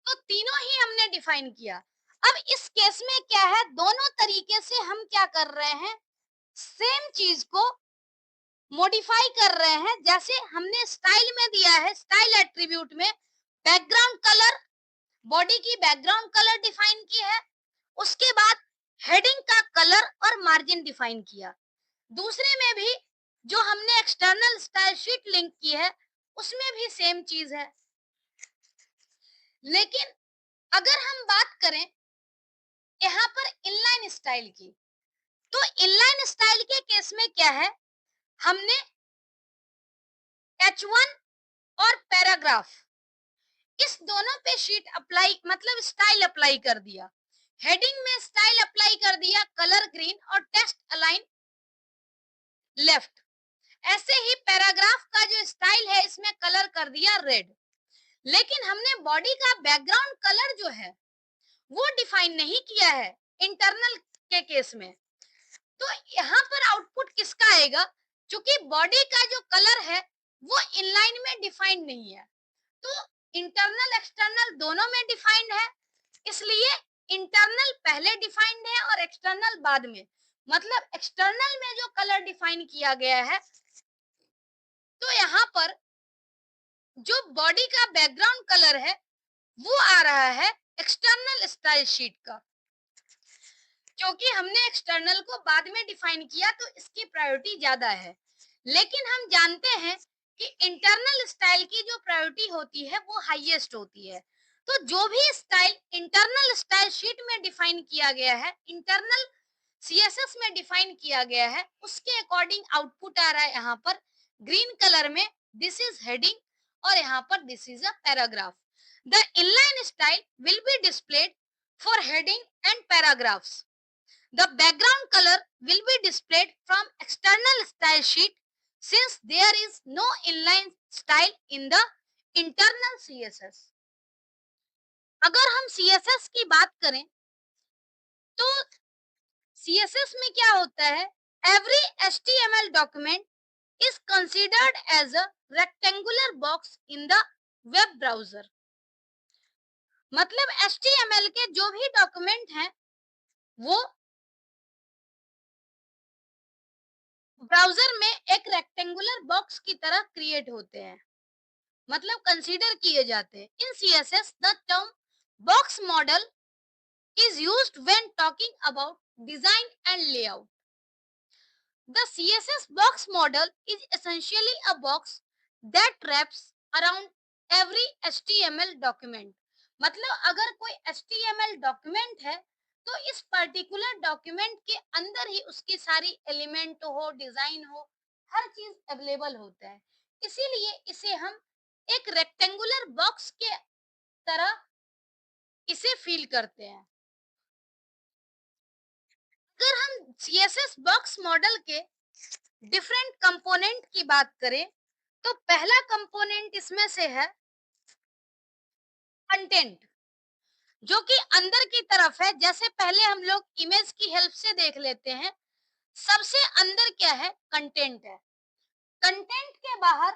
तो तीनों ही हमने डिफाइन किया। अब इस केस में क्या है, दोनों तरीके से हम क्या कर रहे हैं, सेम चीज को मॉडिफाई कर रहे हैं। जैसे हमने स्टाइल में दिया है, स्टाइल एट्रीब्यूट में बैकग्राउंड कलर, बॉडी की बैकग्राउंड कलर डिफाइन की है, उसके बाद हेडिंग का कलर और मार्जिन डिफाइन किया। दूसरे में भी जो हमने एक्सटर्नल स्टाइल शीट लिंक की है उसमें भी सेम चीज है। लेकिन अगर हम बात करें यहाँ पर इनलाइन स्टाइल की, तो इनलाइन स्टाइल के केस में क्या है, हमने H1 और पैराग्राफ इस दोनों पे शीट अप्लाई, मतलब स्टाइल अप्लाई कर दिया। हेडिंग में स्टाइल अप्लाई कर दिया कलर ग्रीन और टेक्स्ट अलाइन लेफ्ट। ऐसे ही पैराग्राफ का जो स्टाइल है इसमें कलर कर दिया रेड। लेकिन हमने बॉडी का बैकग्राउंड कलर जो है वो डिफाइन नहीं किया है इंटरनल के केस में। तो यहाँ पर आउटपुट किसका आएगा, क्योंकि बॉडी का जो कलर है वो इनलाइन में डिफाइंड नहीं है, तो इंटरनल एक्सटर्नल दोनों में डिफाइंड है, इसलिए इंटरनल पहले डिफाइंड है और एक्सटर्नल बाद में। मतलब एक्सटर्नल में जो कलर डिफाइन किया गया है, तो यहाँ पर जो बॉडी का बैकग्राउंड कलर है वो आ रहा है एक्सटर्नल स्टाइल शीट का। क्योंकि हमने एक्सटर्नल को बाद में डिफाइन किया तो इसकी प्रायोरिटी ज्यादा है। लेकिन हम जानते हैं कि इंटरनल स्टाइल की जो प्रायोरिटी होती है वो हाईएस्ट होती है। तो जो भी स्टाइल इंटरनल स्टाइल शीट में डिफाइन किया गया है, इंटरनल सीएसएस में डिफाइन किया गया है, उसके अकॉर्डिंग आउटपुट आ रहा है यहाँ पर ग्रीन कलर में, दिस इज हेडिंग, और यहाँ पर this is a paragraph. The inline style will be displayed for heading and paragraphs. The background color will be displayed from external style sheet since there is no inline style in the internal CSS. अगर हम CSS की बात करें तो CSS में क्या होता है, every HTML document is considered as a rectangular box in the web browser. मतलब HTML के जो भी डॉक्यूमेंट हैं वो ब्राउजर में एक रेक्टेंगुलर बॉक्स की तरह क्रिएट होते हैं, मतलब कंसीडर किए जाते हैं। In CSS the term box model is used when talking about design and layout. The CSS box model is essentially a box that wraps around every HTML document. मतलब अगर कोई एचटीएमएल डॉक्यूमेंट है तो इस particular document के अंदर ही उसकी सारी एलिमेंट हो, डिजाइन हो, हर चीज अवेलेबल होता है। इसीलिए इसे हम एक रेक्टेंगुलर बॉक्स के तरह इसे फील करते हैं। अगर हम सीएसएस बॉक्स मॉडल के डिफरेंट कंपोनेंट की बात करें तो पहला कंपोनेंट इसमें से है कंटेंट, जो कि अंदर की तरफ है। जैसे पहले हम लोग इमेज की हेल्प से देख लेते हैं, सबसे अंदर क्या है, कंटेंट है। कंटेंट के बाहर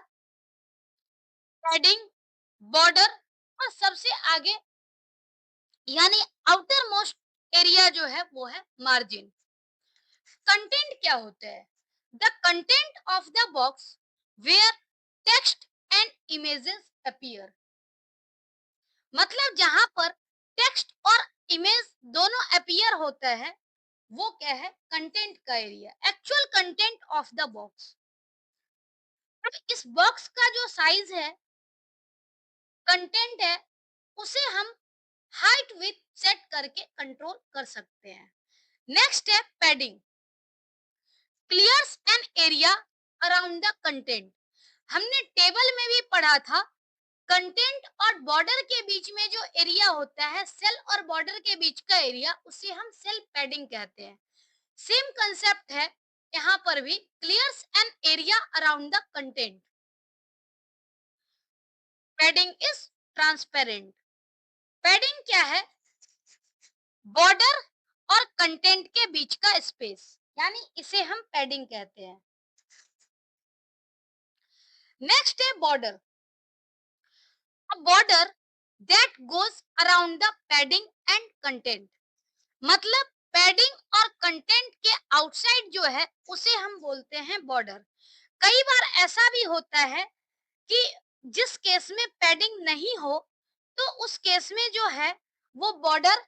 हेडिंग, बॉर्डर और सबसे आगे यानी आउटर मोस्ट एरिया जो है वो है मार्जिन। कंटेंट क्या होता है, the content of the box where text and images appear. मतलब जहां पर टेक्स्ट और इमेज दोनों अपीयर होता है वो क्या है, कंटेंट का area, actual content of the box. अब इस बॉक्स का जो साइज है, कंटेंट है, उसे हम हाइट विड्थ सेट करके कंट्रोल कर सकते हैं। नेक्स्ट है padding, clears an area around the content. हमने टेबल में भी पढ़ा था, कंटेंट और बॉर्डर के बीच में जो एरिया होता है, सेल और बॉर्डर के बीच का एरिया, उसे हम सेल पैडिंग कहते हैं। सेम कंसेप्ट है यहाँ पर भी, clears an area around the content. Padding is transparent. Padding क्या है? बॉर्डर और कंटेंट के बीच का स्पेस, यानी इसे हम पैडिंग कहते हैं। नेक्स्ट है border. A border that goes around the padding and content. मतलब पैडिंग और कंटेंट के आउटसाइड जो है उसे हम बोलते हैं बॉर्डर। कई बार ऐसा भी होता है कि जिस केस में पैडिंग नहीं हो, तो उस केस में जो है वो बॉर्डर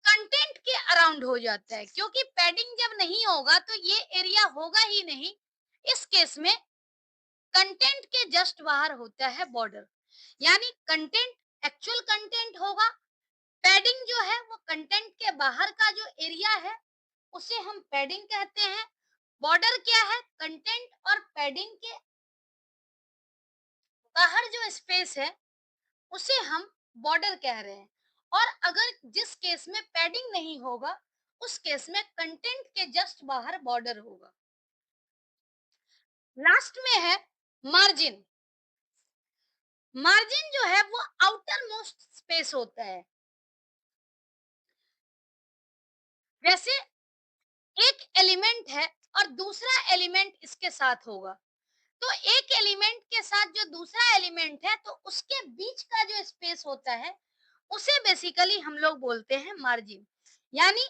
कंटेंट के अराउंड हो जाता है, क्योंकि पैडिंग जब नहीं होगा तो ये एरिया होगा ही नहीं। इस केस में कंटेंट के जस्ट बाहर होता है बॉर्डर, यानी कंटेंट एक्चुअल कंटेंट होगा, पैडिंग जो है वो कंटेंट के बाहर का जो एरिया है उसे हम पैडिंग कहते हैं। बॉर्डर क्या है? कंटेंट और पैडिंग के बाहर जो स्पेस है उसे हम बॉर्डर कह रहे हैं। और अगर जिस केस में पैडिंग नहीं होगा, उस केस में कंटेंट के जस्ट बाहर बॉर्डर होगा। लास्ट में है मार्जिन। मार्जिन जो है वो आउटर मोस्ट स्पेस होता है। जैसे एक एलिमेंट है और दूसरा एलिमेंट इसके साथ होगा, तो एक एलिमेंट के साथ जो दूसरा एलिमेंट है तो उसके बीच का जो स्पेस होता है उसे बेसिकली हम लोग बोलते हैं मार्जिन। यानी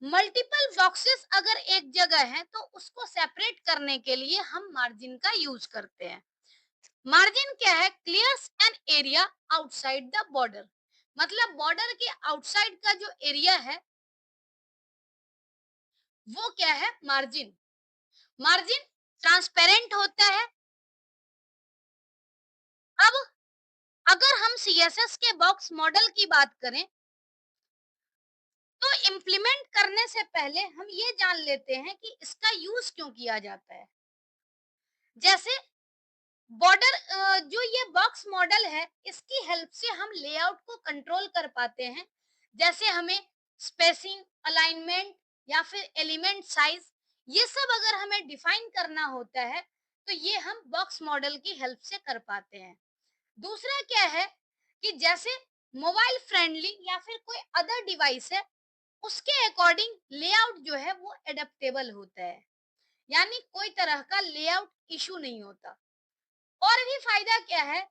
मल्टीपल बॉक्सेस अगर एक जगह है तो उसको सेपरेट करने के लिए हम मार्जिन का यूज करते हैं। मार्जिन क्या है? Clears an area outside the border. मतलब बॉर्डर के आउटसाइड का जो एरिया है वो क्या है? मार्जिन। मार्जिन ट्रांसपेरेंट होता है। अब अगर हम सीएसएस के बॉक्स मॉडल की बात करें, तो इम्प्लीमेंट करने से पहले हम ये जान लेते हैं कि इसका यूज क्यों किया जाता है। जैसे बॉर्डर जो ये बॉक्स मॉडल है इसकी हेल्प से हम लेआउट को कंट्रोल कर पाते हैं। जैसे हमें स्पेसिंग, अलाइनमेंट या फिर एलिमेंट साइज, ये सब अगर हमें डिफाइन करना होता है तो ये हम बॉक्स मॉडल की हेल्प से कर पाते हैं। दूसरा क्या है कि जैसे मोबाइल फ्रेंडली या फिर कोई अदर डिवाइस है, उसके अकॉर्डिंग लेआउट जो है वो एडेप्टेबल होता है, यानी कोई तरह का लेआउट इशू नहीं होता। और भी फायदा क्या है?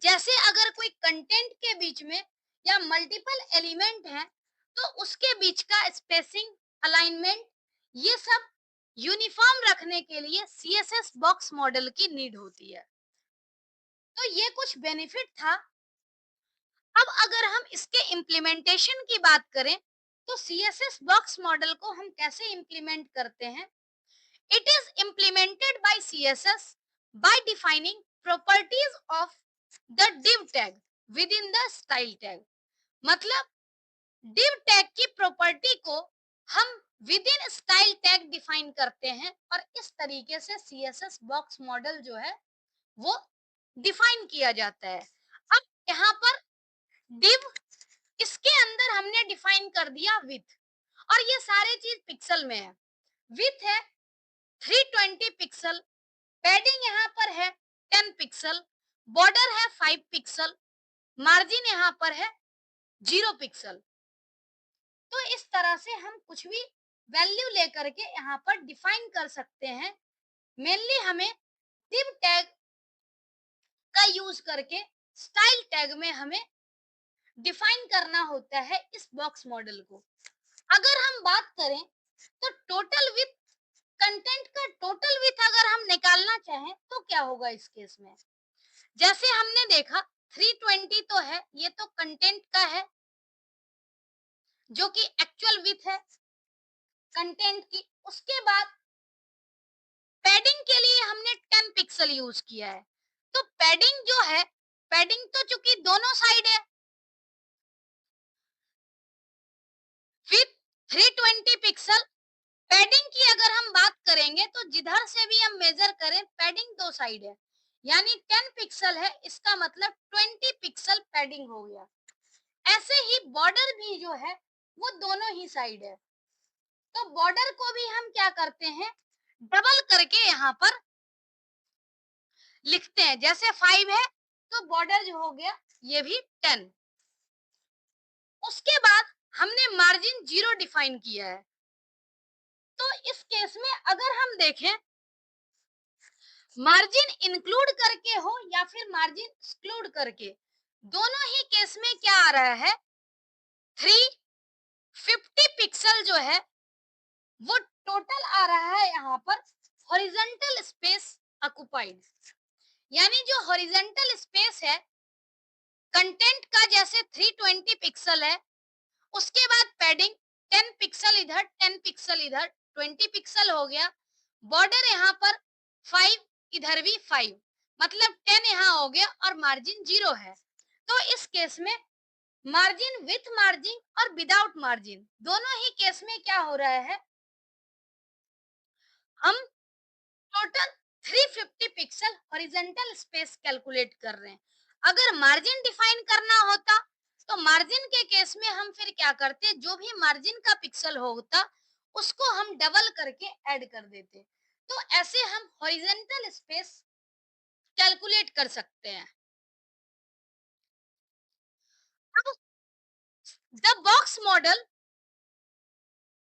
जैसे अगर कोई कंटेंट के बीच में या मल्टीपल एलिमेंट है तो उसके बीच का स्पेसिंग, अलाइनमेंट, ये सब यूनिफॉर्म रखने के लिए सीएसएस बॉक्स मॉडल की नीड होती है। तो ये कुछ बेनिफिट था। अब अगर हम इसके इम्प्लीमेंटेशन की बात करें तो सीएसएस बॉक्स मॉडल को हम कैसे इम्प्लीमेंट करते हैं? It is implemented by CSS by defining properties of the div tag within the style tag। मतलब div tag की प्रॉपर्टी को हम विदिन स्टाइल टैग डिफाइन करते हैं और इस तरीके से सीएसएस बॉक्स मॉडल जो है वो डिफाइन किया जाता है। अब यहाँ पर div, इसके अंदर हमने डिफाइन कर दिया विथ, और ये सारे चीज पिक्सल में है। विथ है 320 पिक्सल, पैडिंग यहाँ पर है 10 पिक्सल, बॉर्डर है 5 पिक्सल, मार्जिन यहाँ पर है 0 पिक्सल। तो इस तरह से हम कुछ भी वैल्यू लेकर के यहाँ पर डिफाइन कर सकते हैं। मेनली हमें div टैग का यूज करके स्टाइल टैग में हमें डिफाइन करना होता है इस बॉक्स मॉडल को। अगर हम बात करें तो टोटल विथ, कंटेंट का टोटल विथ अगर हम निकालना चाहें तो क्या होगा इस केस में? जैसे हमने देखा 320 तो है, ये तो कंटेंट का है जो कि एक्चुअल विथ है कंटेंट की। उसके बाद पैडिंग के लिए हमने 10 पिक्सल यूज किया है। तो पैडिंग जो है, पैडिंग तो चूंकि दोनों साइड है, विथ 320 पिक्सल, पैडिंग की अगर हम बात करेंगे तो जिधर से भी हम मेजर करें पैडिंग दो साइड है, यानी 10 पिक्सल है, इसका मतलब 20 पिक्सल पैडिंग हो गया। ऐसे ही बॉर्डर भी जो है वो दोनों ही साइड है, तो बॉर्डर को भी हम क्या करते हैं, डबल करके यहाँ पर लिखते हैं। जैसे 5 है तो बॉर्डर जो हो गया ये भी 10। उसके बाद हमने मार्जिन 0 डिफाइन किया है, तो इस केस में अगर हम देखें मार्जिन इंक्लूड करके हो या फिर मार्जिन एक्सक्लूड करके, दोनों ही केस में क्या आ रहा है, 350 पिक्सल जो है वो टोटल आ रहा है यहाँ पर हॉरिजॉन्टल स्पेस ऑक्युपाइड। यानी जो हॉरिजॉन्टल स्पेस है कंटेंट का, जैसे 320 पिक्सल है, उसके बाद पैडिंग 10 पिक्सल इधर 10 पिक्सल इधर 20 पिक्सल हो गया। बॉर्डर यहाँ पर 5 इधर भी 5, मतलब 10 यहाँ हो गया और मार्जिन 0 है। तो इस केस में मार्जिन विथ मार्जिन और विदाउट मार्जिन दोनों ही केस में क्या हो रहा है, हम total 350 pixel horizontal space calculate कर रहे हैं। अगर मार्जिन डिफाइन करना होता तो मार्जिन के केस में हम फिर क्या करते, जो भी मार्जिन का पिक्सल होता उसको हम डबल करके ऐड कर देते। तो ऐसे हम हॉरिजॉन्टल स्पेस कैलकुलेट कर सकते हैं। अब the box model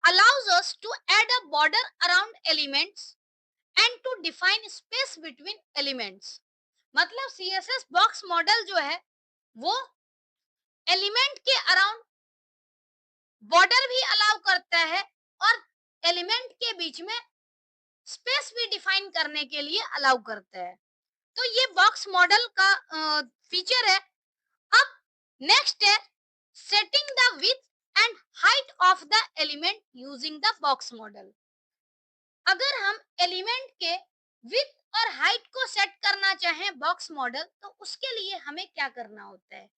allows us to add a border around elements and to define space between elements। मतलब CSS बॉक्स मॉडल जो है वो एलिमेंट के अराउंड बॉर्डर भी अलाउ करता है और एलिमेंट के बीच में स्पेस भी डिफाइन करने के लिए अलाउ करता है। तो ये बॉक्स मॉडल का फीचर है। अब नेक्स्ट है setting the width and height of the element using the box model. अगर हम एलिमेंट के विड्थ और हाइट को सेट करना चाहें बॉक्स मॉडल, तो उसके लिए हमें क्या करना होता है,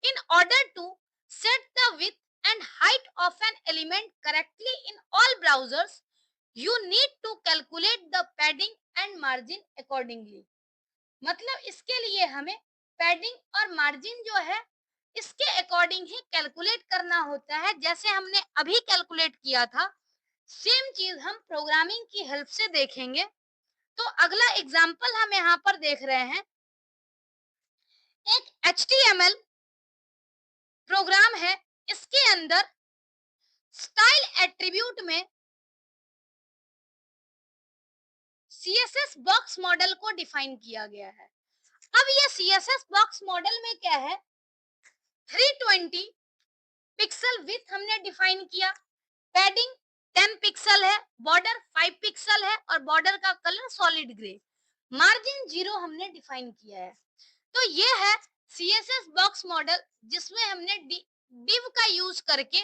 in order to set the width and height of an element correctly in all browsers, you need to calculate the padding and margin accordingly। मतलब इसके लिए हमें पैडिंग और मार्जिन जो है इसके अकॉर्डिंग ही कैलकुलेट करना होता है, जैसे हमने अभी कैलकुलेट किया था। सेम चीज हम प्रोग्रामिंग की हेल्प से देखेंगे। तो अगला एग्जांपल हम यहाँ पर देख रहे हैं, एक HTML प्रोग्राम है, इसके अंदर स्टाइल एट्रीब्यूट में CSS बॉक्स मॉडल को डिफाइन किया गया है। अब ये CSS बॉक्स मॉडल में क्या है, 320 पिक्सल विड्थ हमने डिफाइन किया, पैडिंग 10 पिक्सल है, बॉर्डर 5 पिक्सल है और बॉर्डर का कलर सॉलिड ग्रे, मार्जिन 0 हमने डिफाइन किया है। तो ये है CSS बॉक्स मॉडल जिसमें हमने div का यूज करके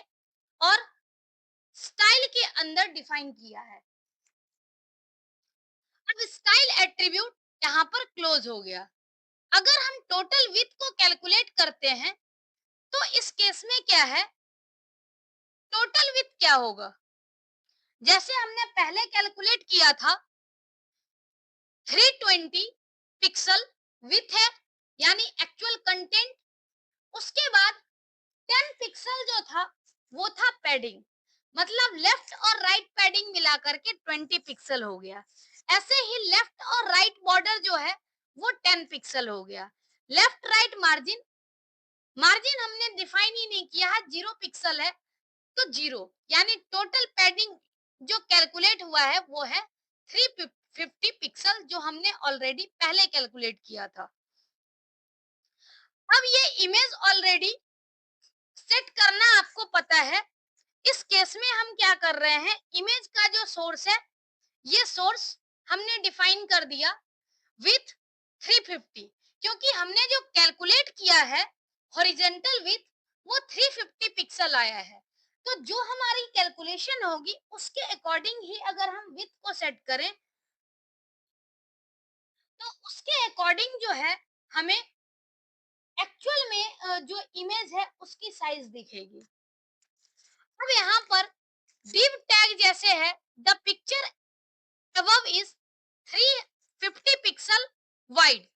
और स्टाइल के अंदर डिफाइन किया है। अब स्टाइल एट्रीब्यूट यहाँ पर क्लोज हो गया। अगर हम टोटल विड्थ को कैलकुलेट करते हैं तो इस केस में क्या है, टोटल विड्थ क्या होगा, जैसे हमने पहले कैलकुलेट किया था 320 पिक्सल विड्थ है यानी एक्चुअल कंटेंट, उसके बाद 10 पिक्सल जो था वो था पैडिंग, मतलब लेफ्ट और राइट पैडिंग मिला करके 20 पिक्सल हो गया। ऐसे ही लेफ्ट और राइट बॉर्डर जो है वो 10 पिक्सल हो गया। लेफ्ट राइट मार्जिन, मार्जिन हमने डिफाइन ही नहीं किया है, 0 पिक्सल है तो 0, यानी टोटल पैडिंग जो कैलकुलेट हुआ है वो है 350 पिक्सल, जो हमने ऑलरेडी पहले कैलकुलेट किया था। अब ये इमेज ऑलरेडी सेट करना आपको पता है। इस केस में हम क्या कर रहे हैं, इमेज का जो सोर्स है ये सोर्स हमने डिफाइन कर दिया विथ 350, क्योंकि हमने जो कैलकुलेट किया है हॉरिजॉन्टल विथ वो 350 पिक्सल आया है। तो जो हमारी कैलकुलेशन होगी उसके अकॉर्डिंग ही अगर हम विथ को सेट करें तो उसके अकॉर्डिंग जो है हमें एक्चुअल में जो इमेज है उसकी साइज दिखेगी। अब यहाँ पर div टैग जैसे है the picture above is 350 pixel wide.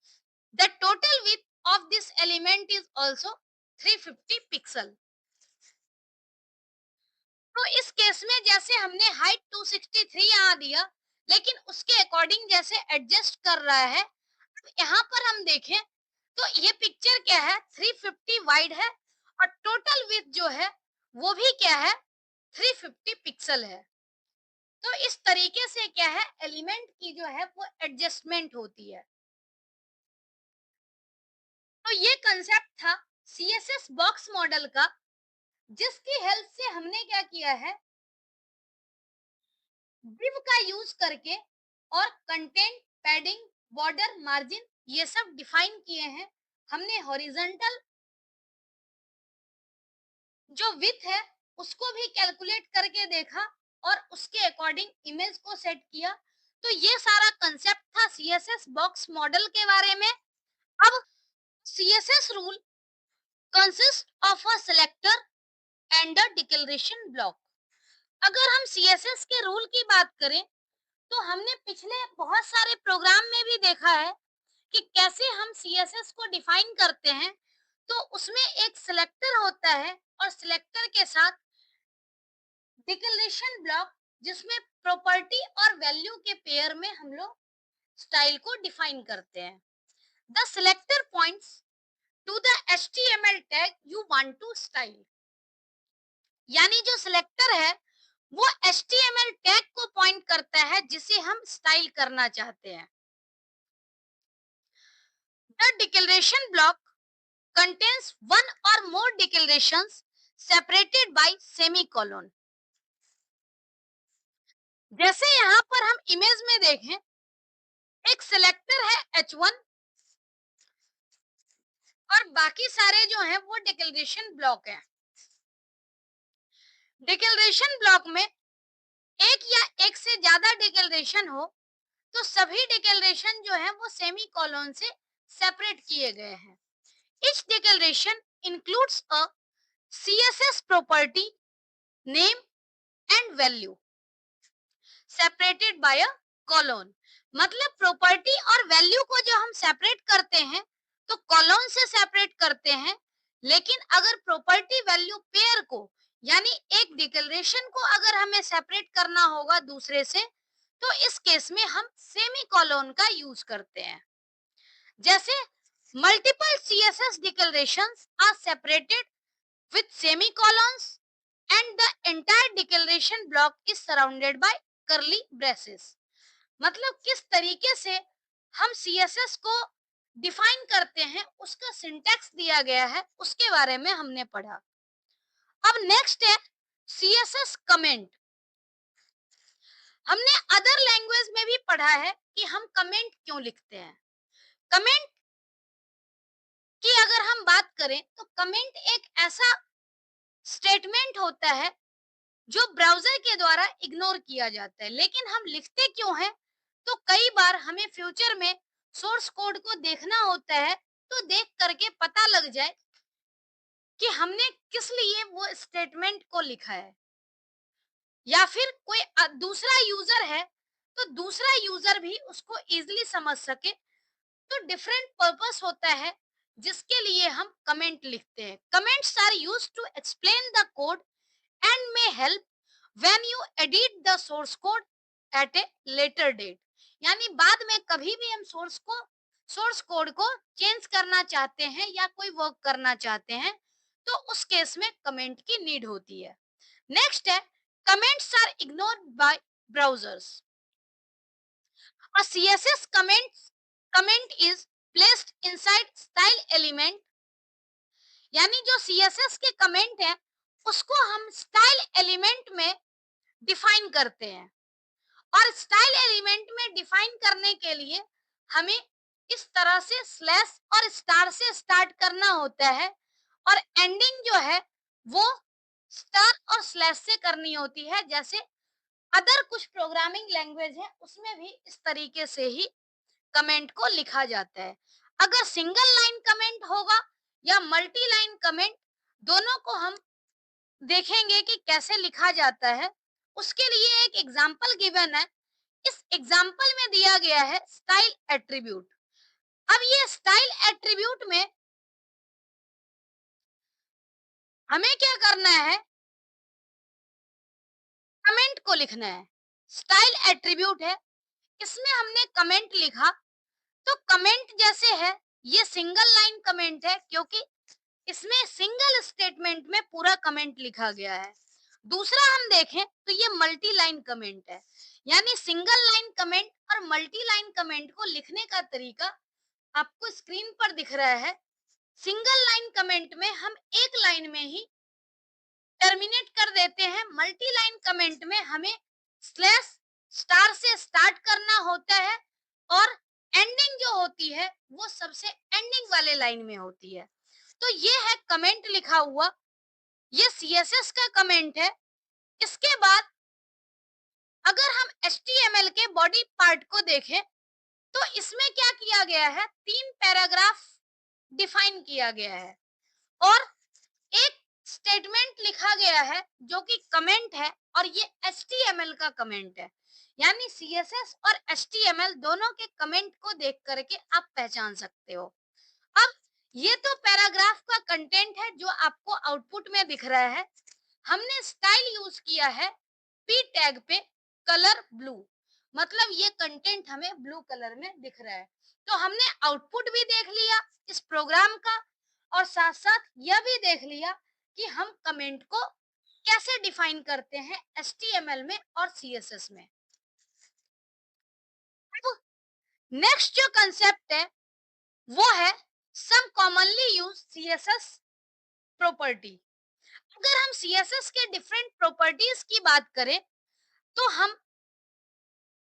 The total width of this element is also 350 pixel. तो इस केस में जैसे हमने हाइट 263 यहाँ दिया, लेकिन उसके अकॉर्डिंग जैसे एडजस्ट कर रहा है, यहाँ पर हम देखें तो ये पिक्चर क्या है, 350 वाइड है और टोटल विड्थ जो है वो भी क्या है, 350 पिक्सल है। तो इस तरीके से क्या है, एलिमेंट की जो है वो एडजस्टमेंट होती है। तो ये कंसेप्ट था सीएसएस बॉक्स मॉडल का, जिसकी हेल्प से हमने क्या किया है, div का यूज करके और कंटेंट, पैडिंग, बॉर्डर, मार्जिन ये सब डिफाइन किए हैं। हमने हॉरिजॉन्टल जो विड्थ है उसको भी कैलकुलेट करके देखा और उसके अकॉर्डिंग इमेज को सेट किया। तो ये सारा कंसेप्ट था सीएसएस बॉक्स मॉडल के बारे में। अब CSS rule consist of a selector and a declaration block. अगर हम सीएसएस के रूल की बात करें तो हमने पिछले बहुत सारे प्रोग्राम में भी देखा है कि कैसे हम सीएसएस को डिफाइन करते हैं। तो उसमें एक सिलेक्टर होता है और सिलेक्टर के साथ डिक्लेरेशन ब्लॉक, जिसमें प्रॉपर्टी और वैल्यू के पेयर में हम लोग स्टाइल को डिफाइन करते हैं। The selector points to the HTML tag you want to style, यानी जो सिलेक्टर है वो एचटीएमएल टैग को पॉइंट करता है जिसे हम स्टाइल करना चाहते हैं। The declaration block contains one or more declarations separated by semicolon। जैसे यहाँ पर हम इमेज में देखें, एक सिलेक्टर है H1 और बाकी सारे जो हैं वो डिक्लेरेशन ब्लॉक है। डिक्लेरेशन ब्लॉक में एक या एक से ज्यादा डिक्लेरेशन हो तो सभी डिक्लेरेशन जो है वो सेमी कॉलन से सेपरेट किए गए हैं। Each declaration includes a CSS property, name and value separated by a colon। मतलब प्रॉपर्टी और वैल्यू को जो हम सेपरेट करते हैं तो कॉलन से सेपरेट करते हैं, लेकिन अगर प्रॉपर्टी वैल्यू पेयर को यानी एक डिक्लेरेशन को अगर हमें सेपरेट करना होगा दूसरे से तो इस केस में हम सेमी कॉलन का यूज करते हैं। जैसे multiple CSS declarations are separated with semicolons and the entire declaration block is surrounded by curly braces। मतलब किस तरीके से हम सीएसएस को डिफाइन करते हैं उसका सिंटैक्स दिया गया है, उसके बारे में हमने पढ़ा। अब नेक्स्ट है सीएसएस कमेंट। हमने अदर लैंग्वेज में भी पढ़ा है कि हम कमेंट क्यों लिखते हैं। कमेंट की अगर हम बात करें तो कमेंट एक ऐसा स्टेटमेंट होता है जो ब्राउजर के द्वारा इग्नोर किया जाता है, लेकिन हम लिखते क्यों हैं? तो कई बार हमें फ्यूचर में सोर्स कोड को देखना होता है तो देख करके पता लग जाए कि हमने किस लिए वो स्टेटमेंट को लिखा है, या फिर कोई दूसरा यूजर है तो दूसरा यूजर भी उसको इजीली समझ सके। तो डिफरेंट पर्पस होता है जिसके लिए हम कमेंट लिखते हैं। Comments are used to explain the code and may help when you edit the source code at a later date। यानी बाद में कभी भी हम सोर्स कोड को चेंज करना चाहते हैं या कोई वर्क करना चाहते हैं तो उस केस में कमेंट की नीड होती है। नेक्स्ट है comments are ignored by browsers. A CSS comment is placed inside style element, यानी जो CSS के कमेंट है उसको हम स्टाइल एलिमेंट में डिफाइन करते हैं। और स्टाइल एलिमेंट में डिफाइन करने के लिए हमें इस तरह से स्लैश और स्टार से स्टार्ट करना होता है और एंडिंग जो है वो स्टार और स्लैश से करनी होती है। जैसे अदर कुछ प्रोग्रामिंग लैंग्वेज है उसमें भी इस तरीके से ही कमेंट को लिखा जाता है। अगर सिंगल लाइन कमेंट होगा या मल्टी लाइन कमेंट, दोनों को हम देखेंगे कि कैसे लिखा जाता है। उसके लिए एक एग्जांपल गिवन है इस एग्जाम्पल में दिया गया है स्टाइल एट्रीब्यूट। अब ये स्टाइल एट्रीब्यूट में हमें क्या करना है, कमेंट को लिखना है। स्टाइल एट्रीब्यूट है, इसमें हमने कमेंट लिखा, तो कमेंट जैसे है ये सिंगल लाइन कमेंट है क्योंकि इसमें सिंगल स्टेटमेंट में पूरा कमेंट लिखा गया है। दूसरा हम देखें तो ये मल्टी लाइन कमेंट है, यानी सिंगल लाइन कमेंट और मल्टी लाइन कमेंट को लिखने का तरीका आपको स्क्रीन पर दिख रहा है। सिंगल लाइन कमेंट में हम एक लाइन में ही टर्मिनेट कर देते हैं, मल्टी लाइन कमेंट में हमें स्लैश स्टार से स्टार्ट करना होता है और एंडिंग जो होती है वो सबसे एंडिंग वाले लाइन में होती है। तो ये है कमेंट लिखा हुआ, ये सीएसएस का कमेंट है। इसके बाद अगर हम एचटीएमएल के बॉडी पार्ट को देखें तो इसमें क्या किया गया है, 3 पैराग्राफ डिफाइन किया गया है और एक स्टेटमेंट लिखा गया है जो कि कमेंट है और ये एचटीएमएल का कमेंट है। यानी सीएसएस और एचटीएमएल दोनों के कमेंट को देख करके आप पहचान सकते हो। अब ये तो पैराग्राफ का कंटेंट है जो आपको आउटपुट में दिख रहा है। हमने स्टाइल यूज किया है पी टैग पे, कलर ब्लू, मतलब ये कंटेंट हमें ब्लू कलर में दिख रहा है। तो हमने आउटपुट भी देख लिया इस प्रोग्राम का और साथ साथ यह भी देख लिया कि हम कमेंट को कैसे डिफाइन करते हैं एचटीएमएल में और सीएसएस में। नेक्स्ट जो कंसेप्ट है वो है सम कॉमनली यूज सीएसएस प्रॉपर्टी। अगर हम सीएसएस के डिफरेंट प्रॉपर्टीज की बात करें तो हम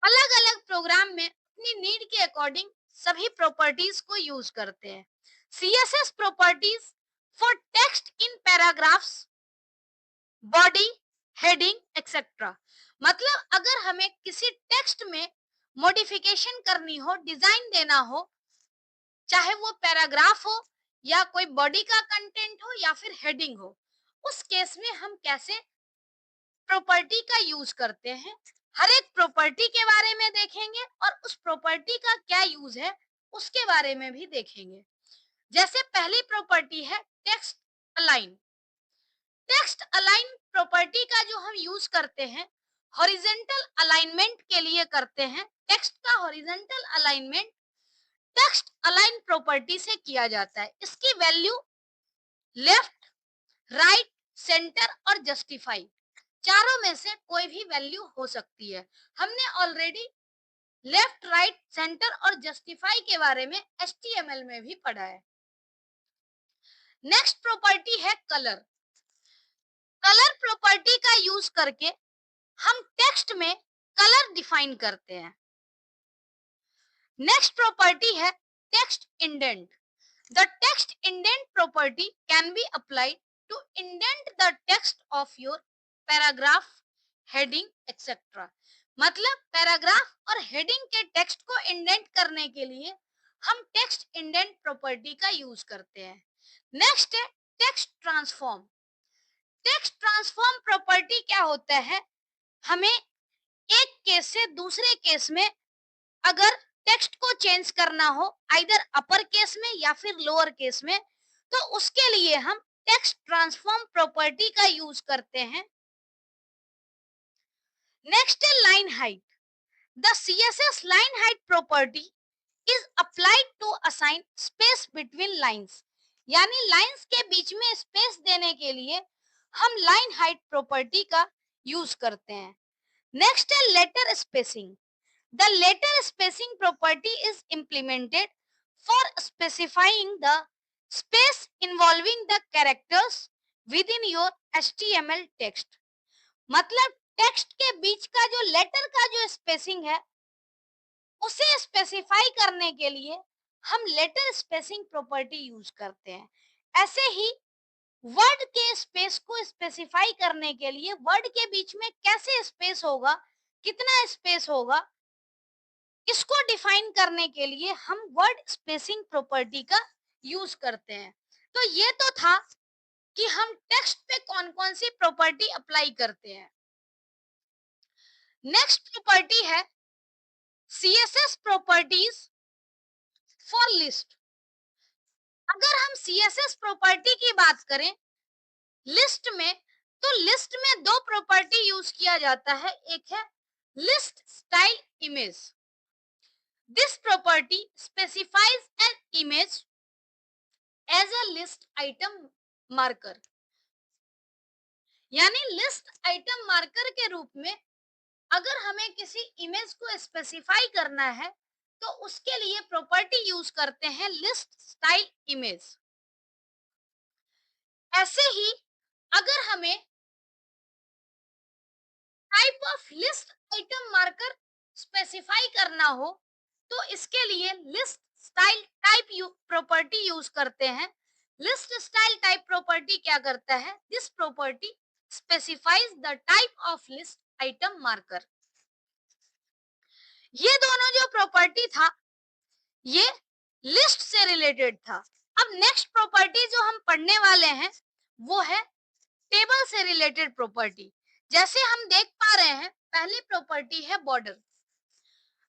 अलग अलग प्रोग्राम में अपनी नीड के अकॉर्डिंग सभी प्रॉपर्टीज को यूज करते हैं। CSS properties for text in paragraphs, body, heading etcetera. मतलब अगर हमें किसी टेक्स्ट में मॉडिफिकेशन करनी हो, डिजाइन देना हो, चाहे वो पैराग्राफ हो या कोई बॉडी का कंटेंट हो या फिर हेडिंग हो, उस केस में हम कैसे प्रॉपर्टी का यूज करते हैं, हर एक प्रॉपर्टी के बारे में देखेंगे और उस प्रॉपर्टी का क्या यूज है उसके बारे में भी देखेंगे। जैसे पहली प्रॉपर्टी है text align. Text align property का जो हम यूज करते हैं हॉरिजॉन्टल अलाइनमेंट के लिए करते हैं। टेक्स्ट का horizontal alignment text align property से किया जाता है। इसकी वैल्यू लेफ्ट, राइट, सेंटर और जस्टिफाई, चारों में से कोई भी वैल्यू हो सकती है। हमने ऑलरेडी लेफ्ट, राइट, सेंटर और जस्टिफाई के बारे में एचटीएमएल में भी पढ़ा है। नेक्स्ट प्रॉपर्टी है कलर। कलर प्रॉपर्टी का यूज करके हम टेक्स्ट में कलर डिफाइन करते हैं। नेक्स्ट प्रॉपर्टी है text indent. The text indent property can be applied to indent the text of your paragraph, heading etcetera. मतलब पैराग्राफ और हेडिंग के टेक्स्ट को इंडेंट करने के लिए हम टेक्स्ट इंडेंट प्रॉपर्टी का यूज करते हैं। नेक्स्ट है text transform. Text transform property क्या होता है, हमें एक केस से दूसरे केस में अगर टेक्स्ट को चेंज करना हो आइदर अपर केस में या फिर लोअर केस में, तो उसके लिए हम टेक्स्ट ट्रांसफॉर्म प्रॉपर्टी का यूज करते हैं। नेक्स्ट है line height. The CSS line height property is applied to assign space between lines. यानी लाइंस के बीच में स्पेस देने के लिए हम लाइन हाइट प्रॉपर्टी का यूज करते हैं। नेक्स्ट है letter spacing. The letter spacing property is implemented for specifying the space involving the characters within your HTML text. मतलब टेक्स्ट के बीच का जो लेटर का जो स्पेसिंग है उसे स्पेसिफाई करने के लिए हम लेटर स्पेसिंग प्रॉपर्टी यूज करते हैं। ऐसे ही वर्ड के स्पेस को स्पेसिफाई करने के लिए वर्ड के बीच में कैसे स्पेस होगा, कितना स्पेस होगा, इसको डिफाइन करने के लिए हम वर्ड स्पेसिंग प्रॉपर्टी का यूज करते हैं। तो ये तो था कि हम टेक्स्ट पे कौन कौन सी प्रॉपर्टी अप्लाई करते हैं। नेक्स्ट प्रॉपर्टी है CSS प्रॉपर्टीज फॉर लिस्ट। अगर हम CSS प्रॉपर्टी की बात करें लिस्ट में, तो लिस्ट में दो प्रॉपर्टी यूज किया जाता है। एक है list style image. This property specifies an image as a list item marker. यानी लिस्ट आइटम मार्कर के रूप में अगर हमें किसी इमेज को स्पेसिफाई करना है तो उसके लिए प्रॉपर्टी यूज करते हैं लिस्ट स्टाइल इमेज। ऐसे ही अगर हमें type of list item marker specify करना हो तो इसके लिए list style type property use करते हैं। लिस्ट स्टाइल टाइप प्रॉपर्टी क्या करता है? This property specifies the type of list item marker. ये दोनों जो प्रॉपर्टी था ये लिस्ट से रिलेटेड था। अब नेक्स्ट प्रॉपर्टी जो हम पढ़ने वाले हैं वो है टेबल से रिलेटेड प्रॉपर्टी। जैसे हम देख पा रहे हैं पहली प्रॉपर्टी है border.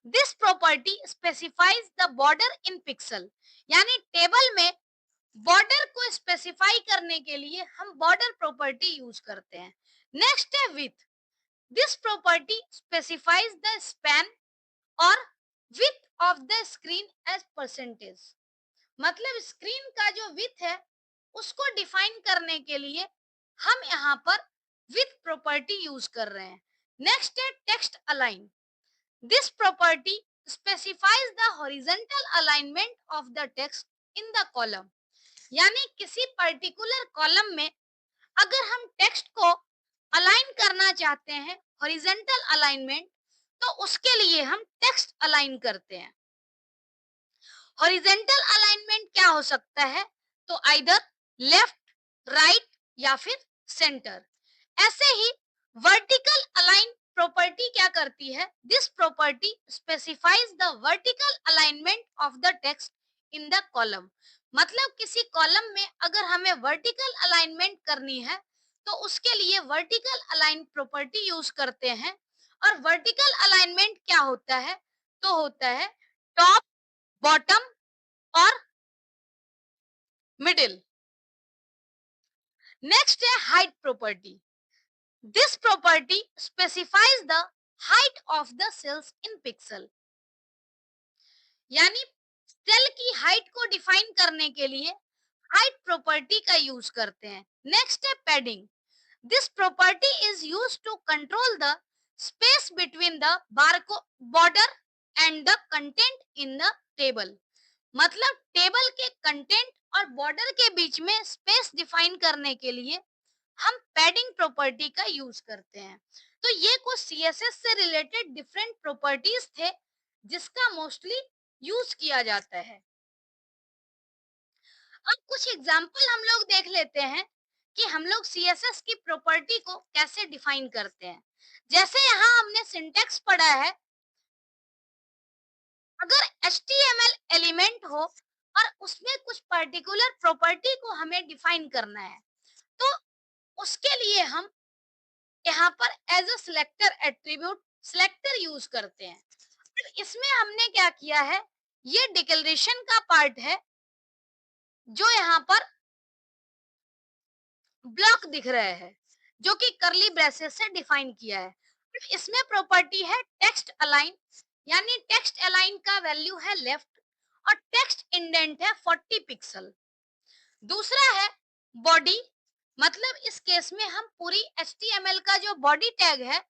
This property specifies the border in pixel. यानी टेबल में बॉर्डर को स्पेसिफाई करने के लिए हम बॉर्डर प्रॉपर्टी यूज करते हैं। नेक्स्ट है width. This property specifies the span और width of the screen as percentage. मतलब स्क्रीन का जो विथ है उसको डिफाइन करने के लिए हम यहाँ पर विथ प्रॉपर्टी यूज कर रहे हैं। नेक्स्ट है text align. This property specifies the horizontal alignment of the text in the column. यानी किसी पर्टिकुलर कॉलम में अगर हम टेक्स्ट को अलाइन करना चाहते हैं हॉरिजॉन्टल अलाइनमेंट, तो उसके लिए हम टेक्स्ट अलाइन करते हैं। हॉरिजॉन्टल अलाइनमेंट क्या हो सकता है? तो आइदर लेफ्ट, राइट या फिर सेंटर। ऐसे ही वर्टिकल अलाइन प्रॉपर्टी क्या करती है? This property specifies the vertical alignment of the text in the column. मतलब किसी कॉलम में अगर हमें वर्टिकल अलाइनमेंट करनी है तो उसके लिए वर्टिकल अलाइन प्रॉपर्टी यूज करते हैं। और वर्टिकल अलाइनमेंट क्या होता है? तो होता है टॉप, बॉटम और मिडिल। नेक्स्ट है height property. This property specifies the height of the cells in pixel. यानी सेल की हाइट को डिफाइन करने के लिए हाइट प्रॉपर्टी का यूज करते हैं। नेक्स्ट है padding. This property is used to control the space between the border and the content in the table. मतलब टेबल के कंटेंट और बॉर्डर के बीच में स्पेस डिफाइन करने के लिए हम पैडिंग प्रॉपर्टी का यूज करते हैं। तो ये कुछ सीएसएस से रिलेटेड डिफरेंट प्रॉपर्टीज थे जिसका मोस्टली यूज किया जाता है। अब कुछ एग्जांपल हम लोग देख लेते हैं कि हम लोग सीएसएस की प्रॉपर्टी को कैसे डिफाइन करते हैं। जैसे यहाँ हमने सिंटैक्स पढ़ा है, अगर HTML एलिमेंट हो और उसमें कुछ पर्टिकुलर प्रॉपर्टी को हमें डिफाइन करना है तो उसके लिए हम यहाँ पर as a selector attribute selector use करते हैं। तो इसमें हमने क्या किया है, ये डिक्लेरेशन का पार्ट है जो यहाँ पर ब्लॉक दिख रहे हैं जो कि करली ब्रेसेस से डिफाइन किया है। फिर इसमें प्रॉपर्टी है टेक्स्ट अलाइन। यानी टेक्स्ट अलाइन का वैल्यू है लेफ्ट और टेक्स्ट इंडेंट है 40 पिक्सल। दूसरा है बॉडी। मतलब इस केस में हम पूरी HTML का जो बॉडी टैग है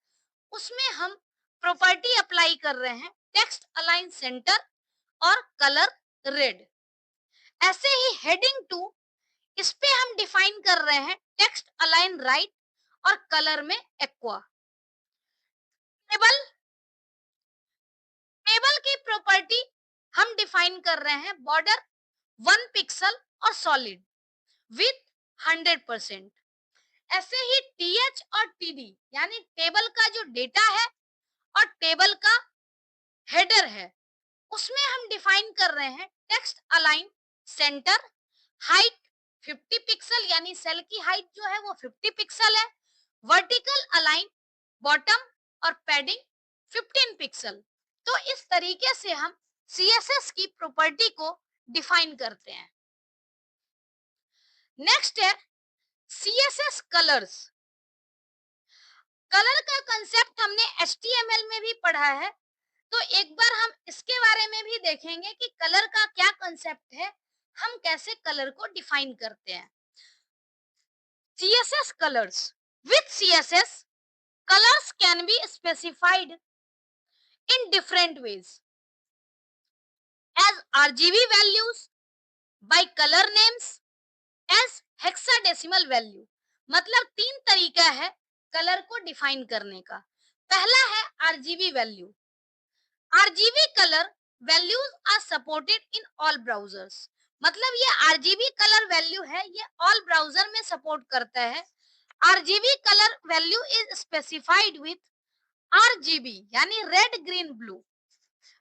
उसमें हम प्रॉपर्टी अप्लाई कर रहे हैं टेक्स्ट अलाइन सेंटर और कलर रेड। ऐसे ही हेडिंग टू, इस पे हम डिफाइन कर रहे हैं टेक्स्ट अलाइन राइट और कलर में एक्वा। टेबल टेबल की प्रॉपर्टी हम डिफाइन कर रहे हैं बॉर्डर 1 पिक्सल और सॉलिड विथ 100%। ऐसे ही TH और TD यानी टेबल का जो डेटा है और टेबल का हेडर है उसमें हम डिफाइन कर रहे हैं text align centre height 50 pixel. यानी सेल की हाइट जो है वो 50 पिक्सल है। वर्टिकल अलाइन बॉटम और पैडिंग 15 पिक्सल। तो इस तरीके से हम सीएसएस की प्रॉपर्टी को डिफाइन करते हैं। नेक्स्ट है सीएसएस कलर्स। कलर का कंसेप्ट हमने एचटीएमएल में भी पढ़ा है, तो एक बार हम इसके बारे में भी देखेंगे कि कलर का क्या कंसेप्ट है, हम कैसे कलर को डिफाइन करते हैं। CSS colors. With CSS, colors can be specified in different ways as RGB values, by color names, as hexadecimal value. मतलब तीन तरीका है कलर को डिफाइन करने का। पहला है RGB value. RGB colour values are supported in all browsers. मतलब ये RGB कलर वैल्यू है, ये ऑल ब्राउजर में सपोर्ट करता है। RGB colour value is specified with RGB यानी red green blue.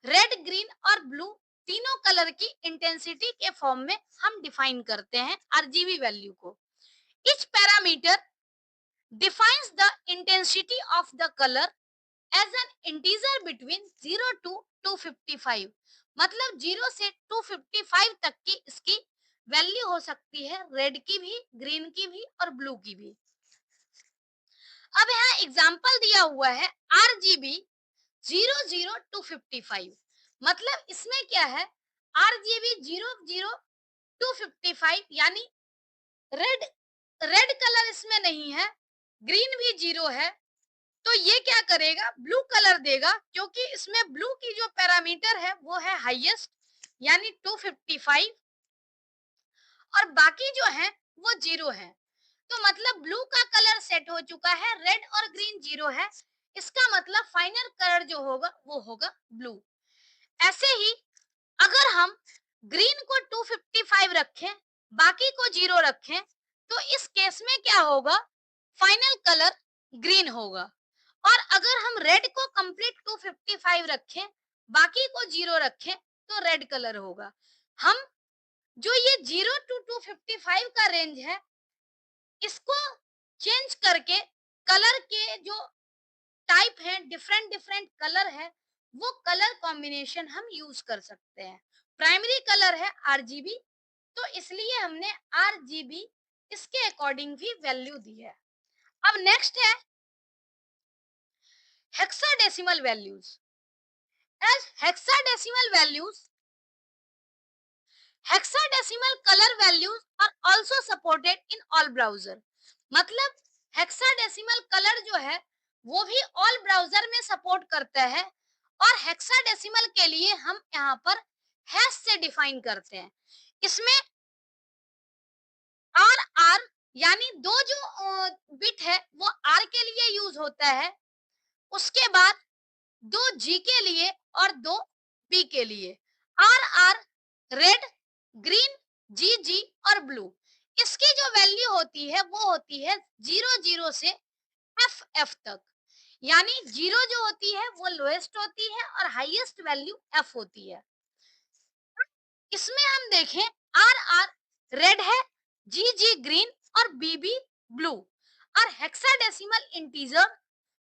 Red green और ब्लू तीनों कलर की इंटेंसिटी के फॉर्म में हम डिफाइन करते हैं RGB वैल्यू को। Each parameter defines the intensity of the color as an integer between 0 to 255। मतलब 0 से 255 तक की इसकी वैल्यू हो सकती है, रेड की भी, ग्रीन की भी और ब्लू की भी। अब यहाँ एग्जांपल दिया हुआ है RGB 00255। मतलब इसमें क्या है, RGB 00255 यानी रेड रेड कलर इसमें नहीं है, ग्रीन भी 0 है, तो ये क्या करेगा, ब्लू कलर देगा, क्योंकि इसमें ब्लू की जो पैरामीटर है वो है हाईएस्ट यानी 255 और बाकी जो है वो 0 है। तो मतलब ब्लू का कलर सेट हो चुका है, रेड और ग्रीन 0 है, इसका मतलब फाइनल कलर जो होगा वो होगा ब्लू। ऐसे ही अगर हम ग्रीन को 255 रखें, बाकी को 0 रखें, तो इस केस में क्या होगा, फाइनल कलर ग्रीन होगा। और अगर हम रेड को कंप्लीट 255 रखें, बाकी को 0 रखें, तो रेड कलर होगा। हम जो ये 0 टू 255 का रेंज है, इसको चेंज करके कलर के जो टाइप है, डिफरेंट डिफरेंट कलर है, वो कलर कॉम्बिनेशन हम यूज कर सकते हैं। प्राइमरी कलर है आरजीबी, तो इसलिए हमने आरजीबी इसके अकॉर्डिंग भी वैल्यू दी है। अब नेक्स्ट है hexadecimal values. As hexadecimal values, hexadecimal colour values are also supported in all browser. मतलब हेक्साडेसिमल कलर जो है वो भी ऑल ब्राउजर में सपोर्ट करता है, और हेक्साडेसिमल के लिए हम यहाँ पर हैश से डिफाइन करते हैं। इसमें आर आर यानी दो जो बिट है वो आर के लिए यूज होता है, उसके बाद दो जी के लिए और दो बी के लिए। आर आर रेड, ग्रीन, जी जी और ब्लू। इसकी जो वैल्यू होती है वो होती है 0 से एफ एफ तक। यानी 0 जो होती है वो लोएस्ट होती है और हाईएस्ट वैल्यू एफ होती है। इसमें हम देखें आर आर रेड है, जी जी ग्रीन और बी बी ब्लू, और hexadecimal integer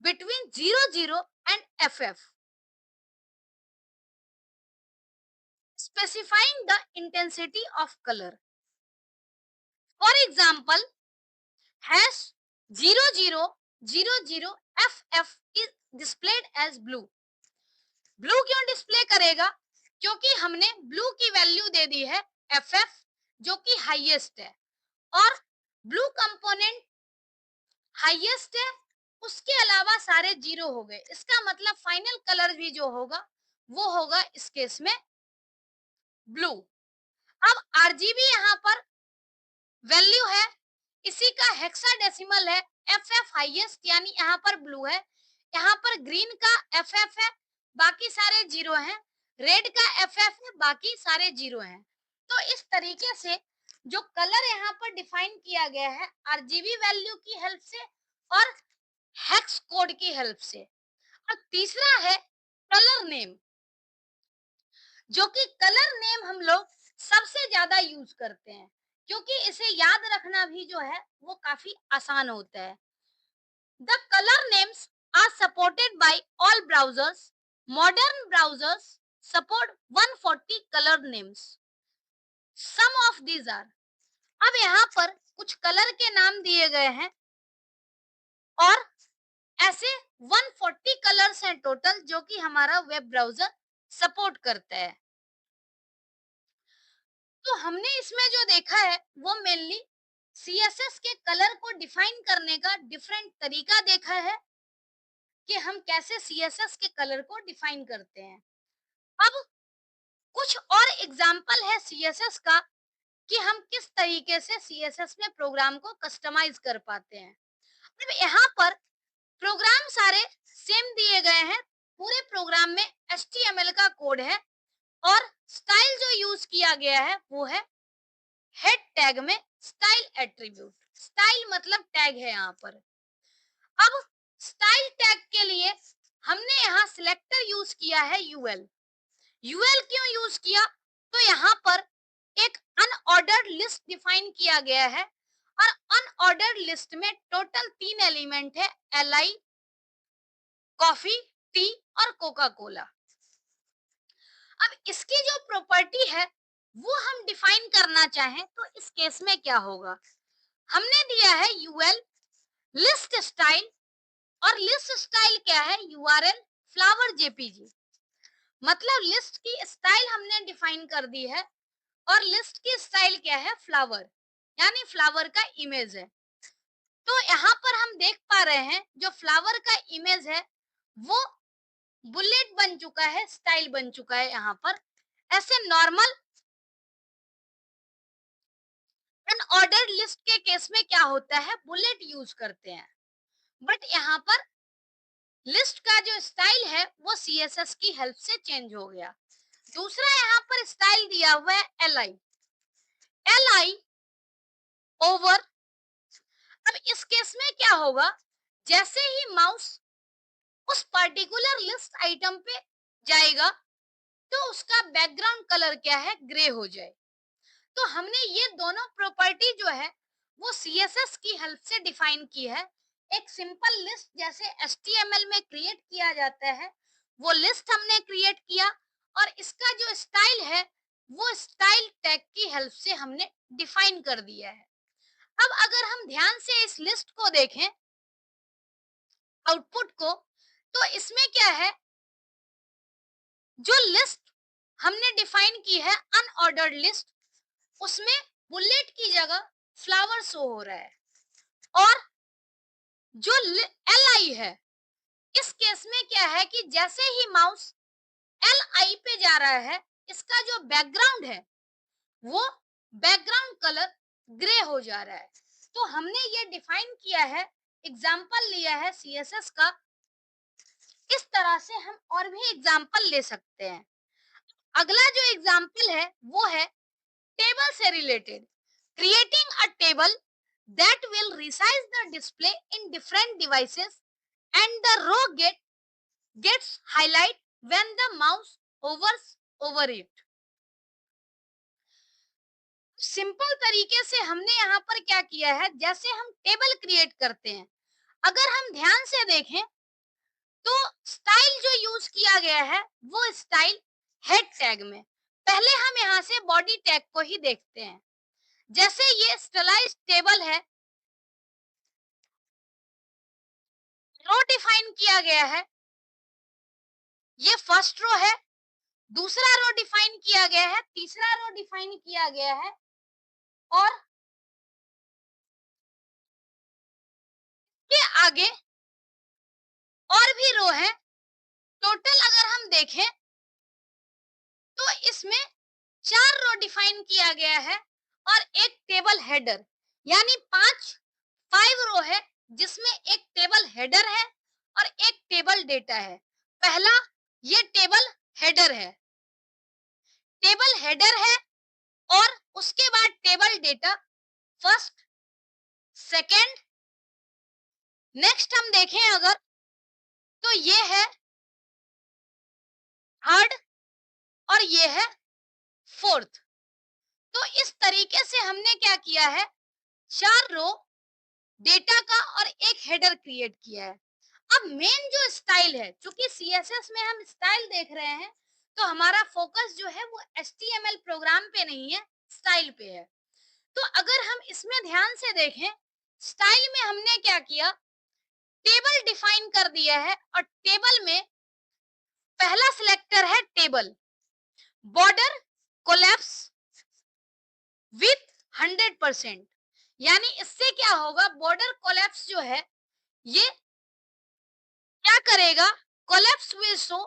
between 00 and FF, specifying the intensity of color. For example, hash 0000FF is displayed as blue. Blue क्यों डिस्प्ले करेगा, क्योंकि हमने ब्लू की वैल्यू दे दी है FF जो कि हाईएस्ट है, और ब्लू कंपोनेंट हाईएस्ट है, उसके अलावा सारे 0 हो गए। इसका मतलब फाइनल कलर भी जो होगा वो होगा इस केस में ब्लू। अब आरजीबी यहाँ पर वैल्यू है, इसी का हेक्साडेसिमल है, एफएफ हाईएस्ट यानी यहाँ पर ब्लू है, यहाँ पर ग्रीन का एफएफ है, बाकी सारे 0 हैं, रेड का एफएफ है, बाकी सारे 0 हैं। तो इस तरीके से जो कलर यहाँ पर डिफाइन किया गया है आरजीबी वैल्यू की हेल्प से और हेक्स कोड की हेल्प से। और तीसरा है कलर नेम, जो कि कलर नेम हम लोग सबसे ज्यादा यूज करते हैं, क्योंकि इसे याद रखना भी जो है वो काफी आसान होता है। The colour names are supported by all browsers Modern browsers support 140 color names. Some of these are, अब यहाँ पर कुछ कलर के नाम दिए गए हैं और ऐसे 140 कलर्स हैं टोटल जो कि हमारा वेब ब्राउजर सपोर्ट करता है। तो हमने इसमें जो देखा है वो मेनली सीएसएस के कलर को डिफाइन करने का डिफरेंट तरीका देखा है कि हम कैसे सीएसएस के कलर को डिफाइन करते हैं। अब कुछ और एग्जाम्पल है सीएसएस का कि हम किस तरीके से सीएसएस में प्रोग्राम को कस्टमाइज कर पाते हैं। अब यहाँ पर प्रोग्राम सारे सेम दिए गए हैं, पूरे प्रोग्राम में एचटीएमएल का कोड है और स्टाइल जो यूज किया गया है वो है हेड टैग में स्टाइल एट्रीब्यूट। स्टाइल मतलब टैग है यहाँ पर। अब स्टाइल टैग के लिए हमने यहाँ सिलेक्टर यूज किया है यूएल। यूएल क्यों यूज किया? तो यहाँ पर एक अनऑर्डर्ड लिस्ट डिफाइन किया गया है और अनऑर्डर्ड लिस्ट में टोटल 3 एलिमेंट है, एलआई, कॉफी, टी और कोका कोला। अब इसकी जो प्रॉपर्टी है वो हम डिफाइन करना चाहें तो इस केस में क्या होगा? हमने दिया है यूएल लिस्ट स्टाइल और लिस्ट स्टाइल क्या है? URL flower JPG. मतलब लिस्ट की स्टाइल हमने डिफाइन कर दी है और लिस्ट की स्टाइल क्या है? फ्लावर, यानी फ्लावर का इमेज है। तो यहाँ पर हम देख पा रहे हैं जो फ्लावर का इमेज है वो बुलेट बन चुका है, स्टाइल बन चुका है। यहाँ पर ऐसे नॉर्मल अनऑर्डर्ड लिस्ट के केस में क्या होता है? बुलेट यूज करते हैं, बट यहाँ पर लिस्ट का जो स्टाइल है वो सीएसएस की हेल्प से चेंज हो गया। दूसरा यहाँ पर स्टाइल दिया हुआ है एलआई, एलआई ओवर। अब इस केस में क्या होगा? जैसे ही माउस उस पर्टिकुलर लिस्ट आइटम पे जाएगा तो उसका बैकग्राउंड कलर क्या है? ग्रे हो जाए। तो हमने ये दोनों प्रॉपर्टी जो है वो सीएसएस की हेल्प से डिफाइन की है। एक सिंपल लिस्ट जैसे एचटीएमएल में क्रिएट किया जाता है वो लिस्ट हमने क्रिएट किया और इसका जो स्टाइल है वो स्टाइल टैग की हेल्प से हमने डिफाइन कर दिया है। अब अगर हम ध्यान से इस लिस्ट को देखें, आउटपुट को, तो इसमें क्या है? जो लिस्ट हमने डिफाइन की है अनऑर्डर्ड लिस्ट, उसमें बुलेट की जगह फ्लावर शो हो रहा है और जो एल आई है इस केस में क्या है कि जैसे ही माउस एल आई पे जा रहा है इसका जो बैकग्राउंड है वो बैकग्राउंड कलर ग्रे हो जा रहा है। तो हमने ये डिफाइन किया है, एग्जाम्पल लिया है सीएसएस का। इस तरह से हम और भी एग्जाम्पल ले सकते हैं। अगला जो एग्जाम्पल है वो है टेबल से related. Creating a table that will resize the display in different devices and the row gets highlight when the mouse hovers over it। Simple तरीके से हमने यहाँ पर क्या किया है, जैसे हम टेबल क्रिएट करते हैं, अगर हम ध्यान से देखें तो स्टाइल जो यूज किया गया है वो स्टाइल हेड टैग में। पहले हम यहाँ से बॉडी टैग को ही देखते हैं। जैसे ये स्टाइलाइज्ड टेबल है, रो डिफाइन किया गया है, ये फर्स्ट रो है, दूसरा रो डिफाइन किया गया है, तीसरा रो डिफाइन किया गया है और के आगे और भी रो है। टोटल अगर हम देखें तो इसमें 4 रो डिफाइन किया गया है और एक टेबल हेडर, यानी 5 रो है जिसमें एक टेबल हेडर है और एक टेबल डेटा है। पहला ये टेबल हेडर है, टेबल हेडर है और उसके बाद table data first, second, next हम देखें अगर तो ये है थर्ड और ये है फोर्थ। तो इस तरीके से हमने क्या किया है, 4 रो, डेटा का और एक हेडर क्रिएट किया है। अब मेन जो स्टाइल है, चूंकि सीएसएस में हम स्टाइल देख रहे हैं, तो हमारा फोकस जो है वो एचटीएमएल प्रोग्राम पे नहीं है, स्टाइल पे है। तो अगर हम इसमें ध्यान से देखें, स्टाइल में हमने क्या किया, टेबल डिफाइन कर दिया है, और टेबल में पहला सिलेक्टर है टेबल, बॉर्डर कोलैप्स विथ 100%। यानी इससे क्या होगा, बॉर्डर कोलैप्स जो है ये क्या करेगा, collapse will show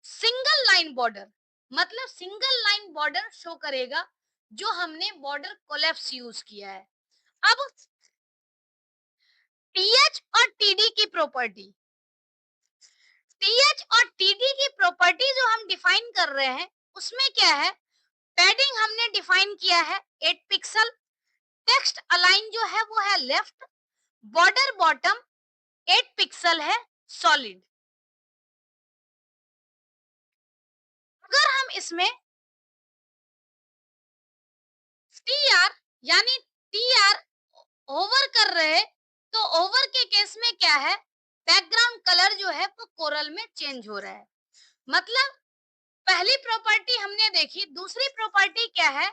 single line border, मतलब सिंगल लाइन बॉर्डर शो करेगा जो हमने बॉर्डर कोलैप्स यूज किया है। अब टीएच और टीडी की प्रॉपर्टी, टीएच और टीडी की प्रॉपर्टी जो हम डिफाइन कर रहे हैं उसमें क्या है, पैडिंग हमने डिफाइन किया है 8 पिक्सल, टेक्स्ट अलाइन जो है वो है लेफ्ट, बॉर्डर बॉटम 8 पिक्सल है सॉलिड। अगर हम इसमें टीआर यानी टीआर ओवर कर रहे, तो ओवर के केस में क्या है, बैकग्राउंड कलर जो है वो कोरल में चेंज हो रहा है। मतलब पहली प्रॉपर्टी हमने देखी, दूसरी प्रॉपर्टी क्या है,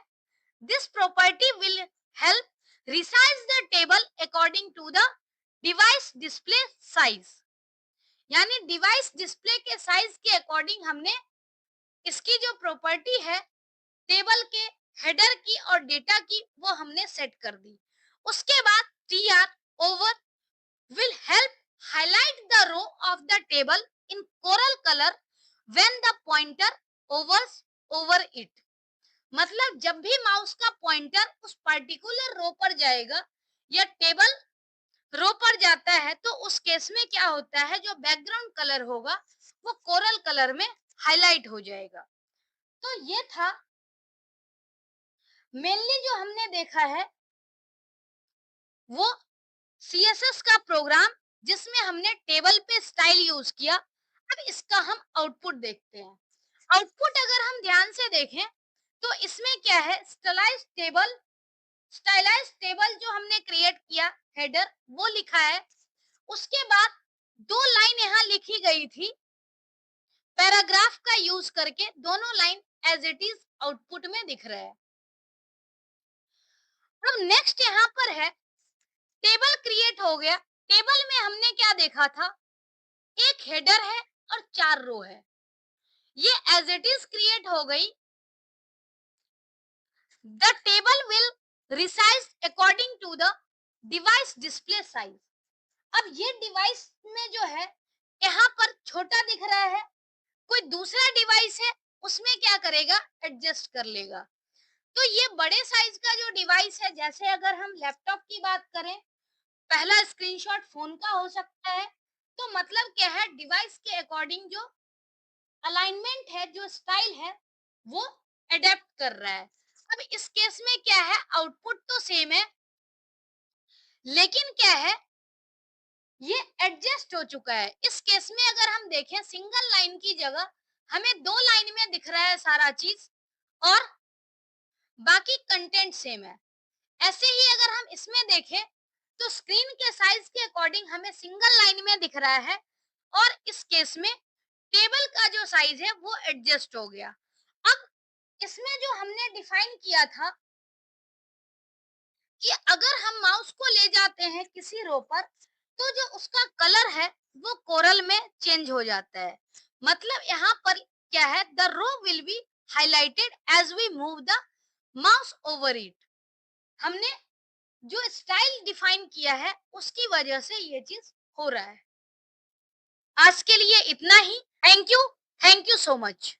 this property will help resize the table according to the device display size. यानी डिवाइस डिस्प्ले के साइज के अकॉर्डिंग हमने इसकी जो प्रॉपर्टी है टेबल के हेडर की और डेटा की वो हमने सेट कर दी। उसके बाद TR over will help highlight the row of the table in coral color when the pointer hovers over it। मतलब जब भी माउस का पॉइंटर उस पर्टिकुलर रो पर जाएगा या टेबल रो पर जाता है, तो उस केस में क्या होता है, जो बैकग्राउंड कलर होगा वो कोरल कलर में हाईलाइट हो जाएगा। तो ये था मेनली जो हमने देखा है वो सीएसएस का प्रोग्राम जिसमें हमने टेबल पे स्टाइल यूज किया। अब इसका हम आउटपुट देखते हैं। आउटपुट अगर हम ध्यान से देखें तो इसमें क्या है, स्टाइलाइज टेबल जो हमने क्रिएट किया, हेडर वो लिखा है। उसके बाद दो लाइन यहाँ लिखी गई थी पैराग्राफ का यूज करके, दोनों line as it is output में दिख रहा है। अब नेक्स्ट यहाँ पर है टेबल क्रिएट हो गया। टेबल में हमने क्या देखा था, एक हेडर है और 4 रो है, ये एज इट इज क्रिएट हो गई। The table will resize according to the device display size. अब ये डिवाइस में जो है यहाँ पर छोटा दिख रहा है, कोई दूसरा डिवाइस है उसमें क्या करेगा, एडजस्ट कर लेगा। तो ये बड़े साइज का जो डिवाइस है, जैसे अगर हम लैपटॉप की बात करें, पहला स्क्रीनशॉट फोन का हो सकता है, तो मतलब क्या है, डिवाइस के अकॉर्डिंग जो अलाइनमेंट है, जो स्टाइल है वो अडेप्ट कर रहा है। अब इस केस में क्या है, आउटपुट तो सेम है लेकिन क्या है, ये एडजस्ट हो चुका है। इस केस में अगर हम देखें, सिंगल लाइन की जगह हमें 2 लाइन में दिख रहा है सारा चीज और बाकी कंटेंट सेम है। ऐसे ही अगर हम इसमें देखें तो स्क्रीन के साइज के अकॉर्डिंग हमें सिंगल लाइन में दिख रहा है और इस केस में टेबल का जो साइज है वो एडजस्ट हो गया। अब इसमें जो हमने डिफाइन किया था कि अगर हम माउस को ले जाते हैं किसी रो पर, तो जो उसका कलर है वो कोरल में चेंज हो जाता है। मतलब यहाँ पर क्या है, the row will be highlighted as we move the mouse over it. हमने जो स्टाइल डिफाइन किया है उसकी वजह से ये चीज हो रहा है। आज के लिए इतना ही। Thank you so much.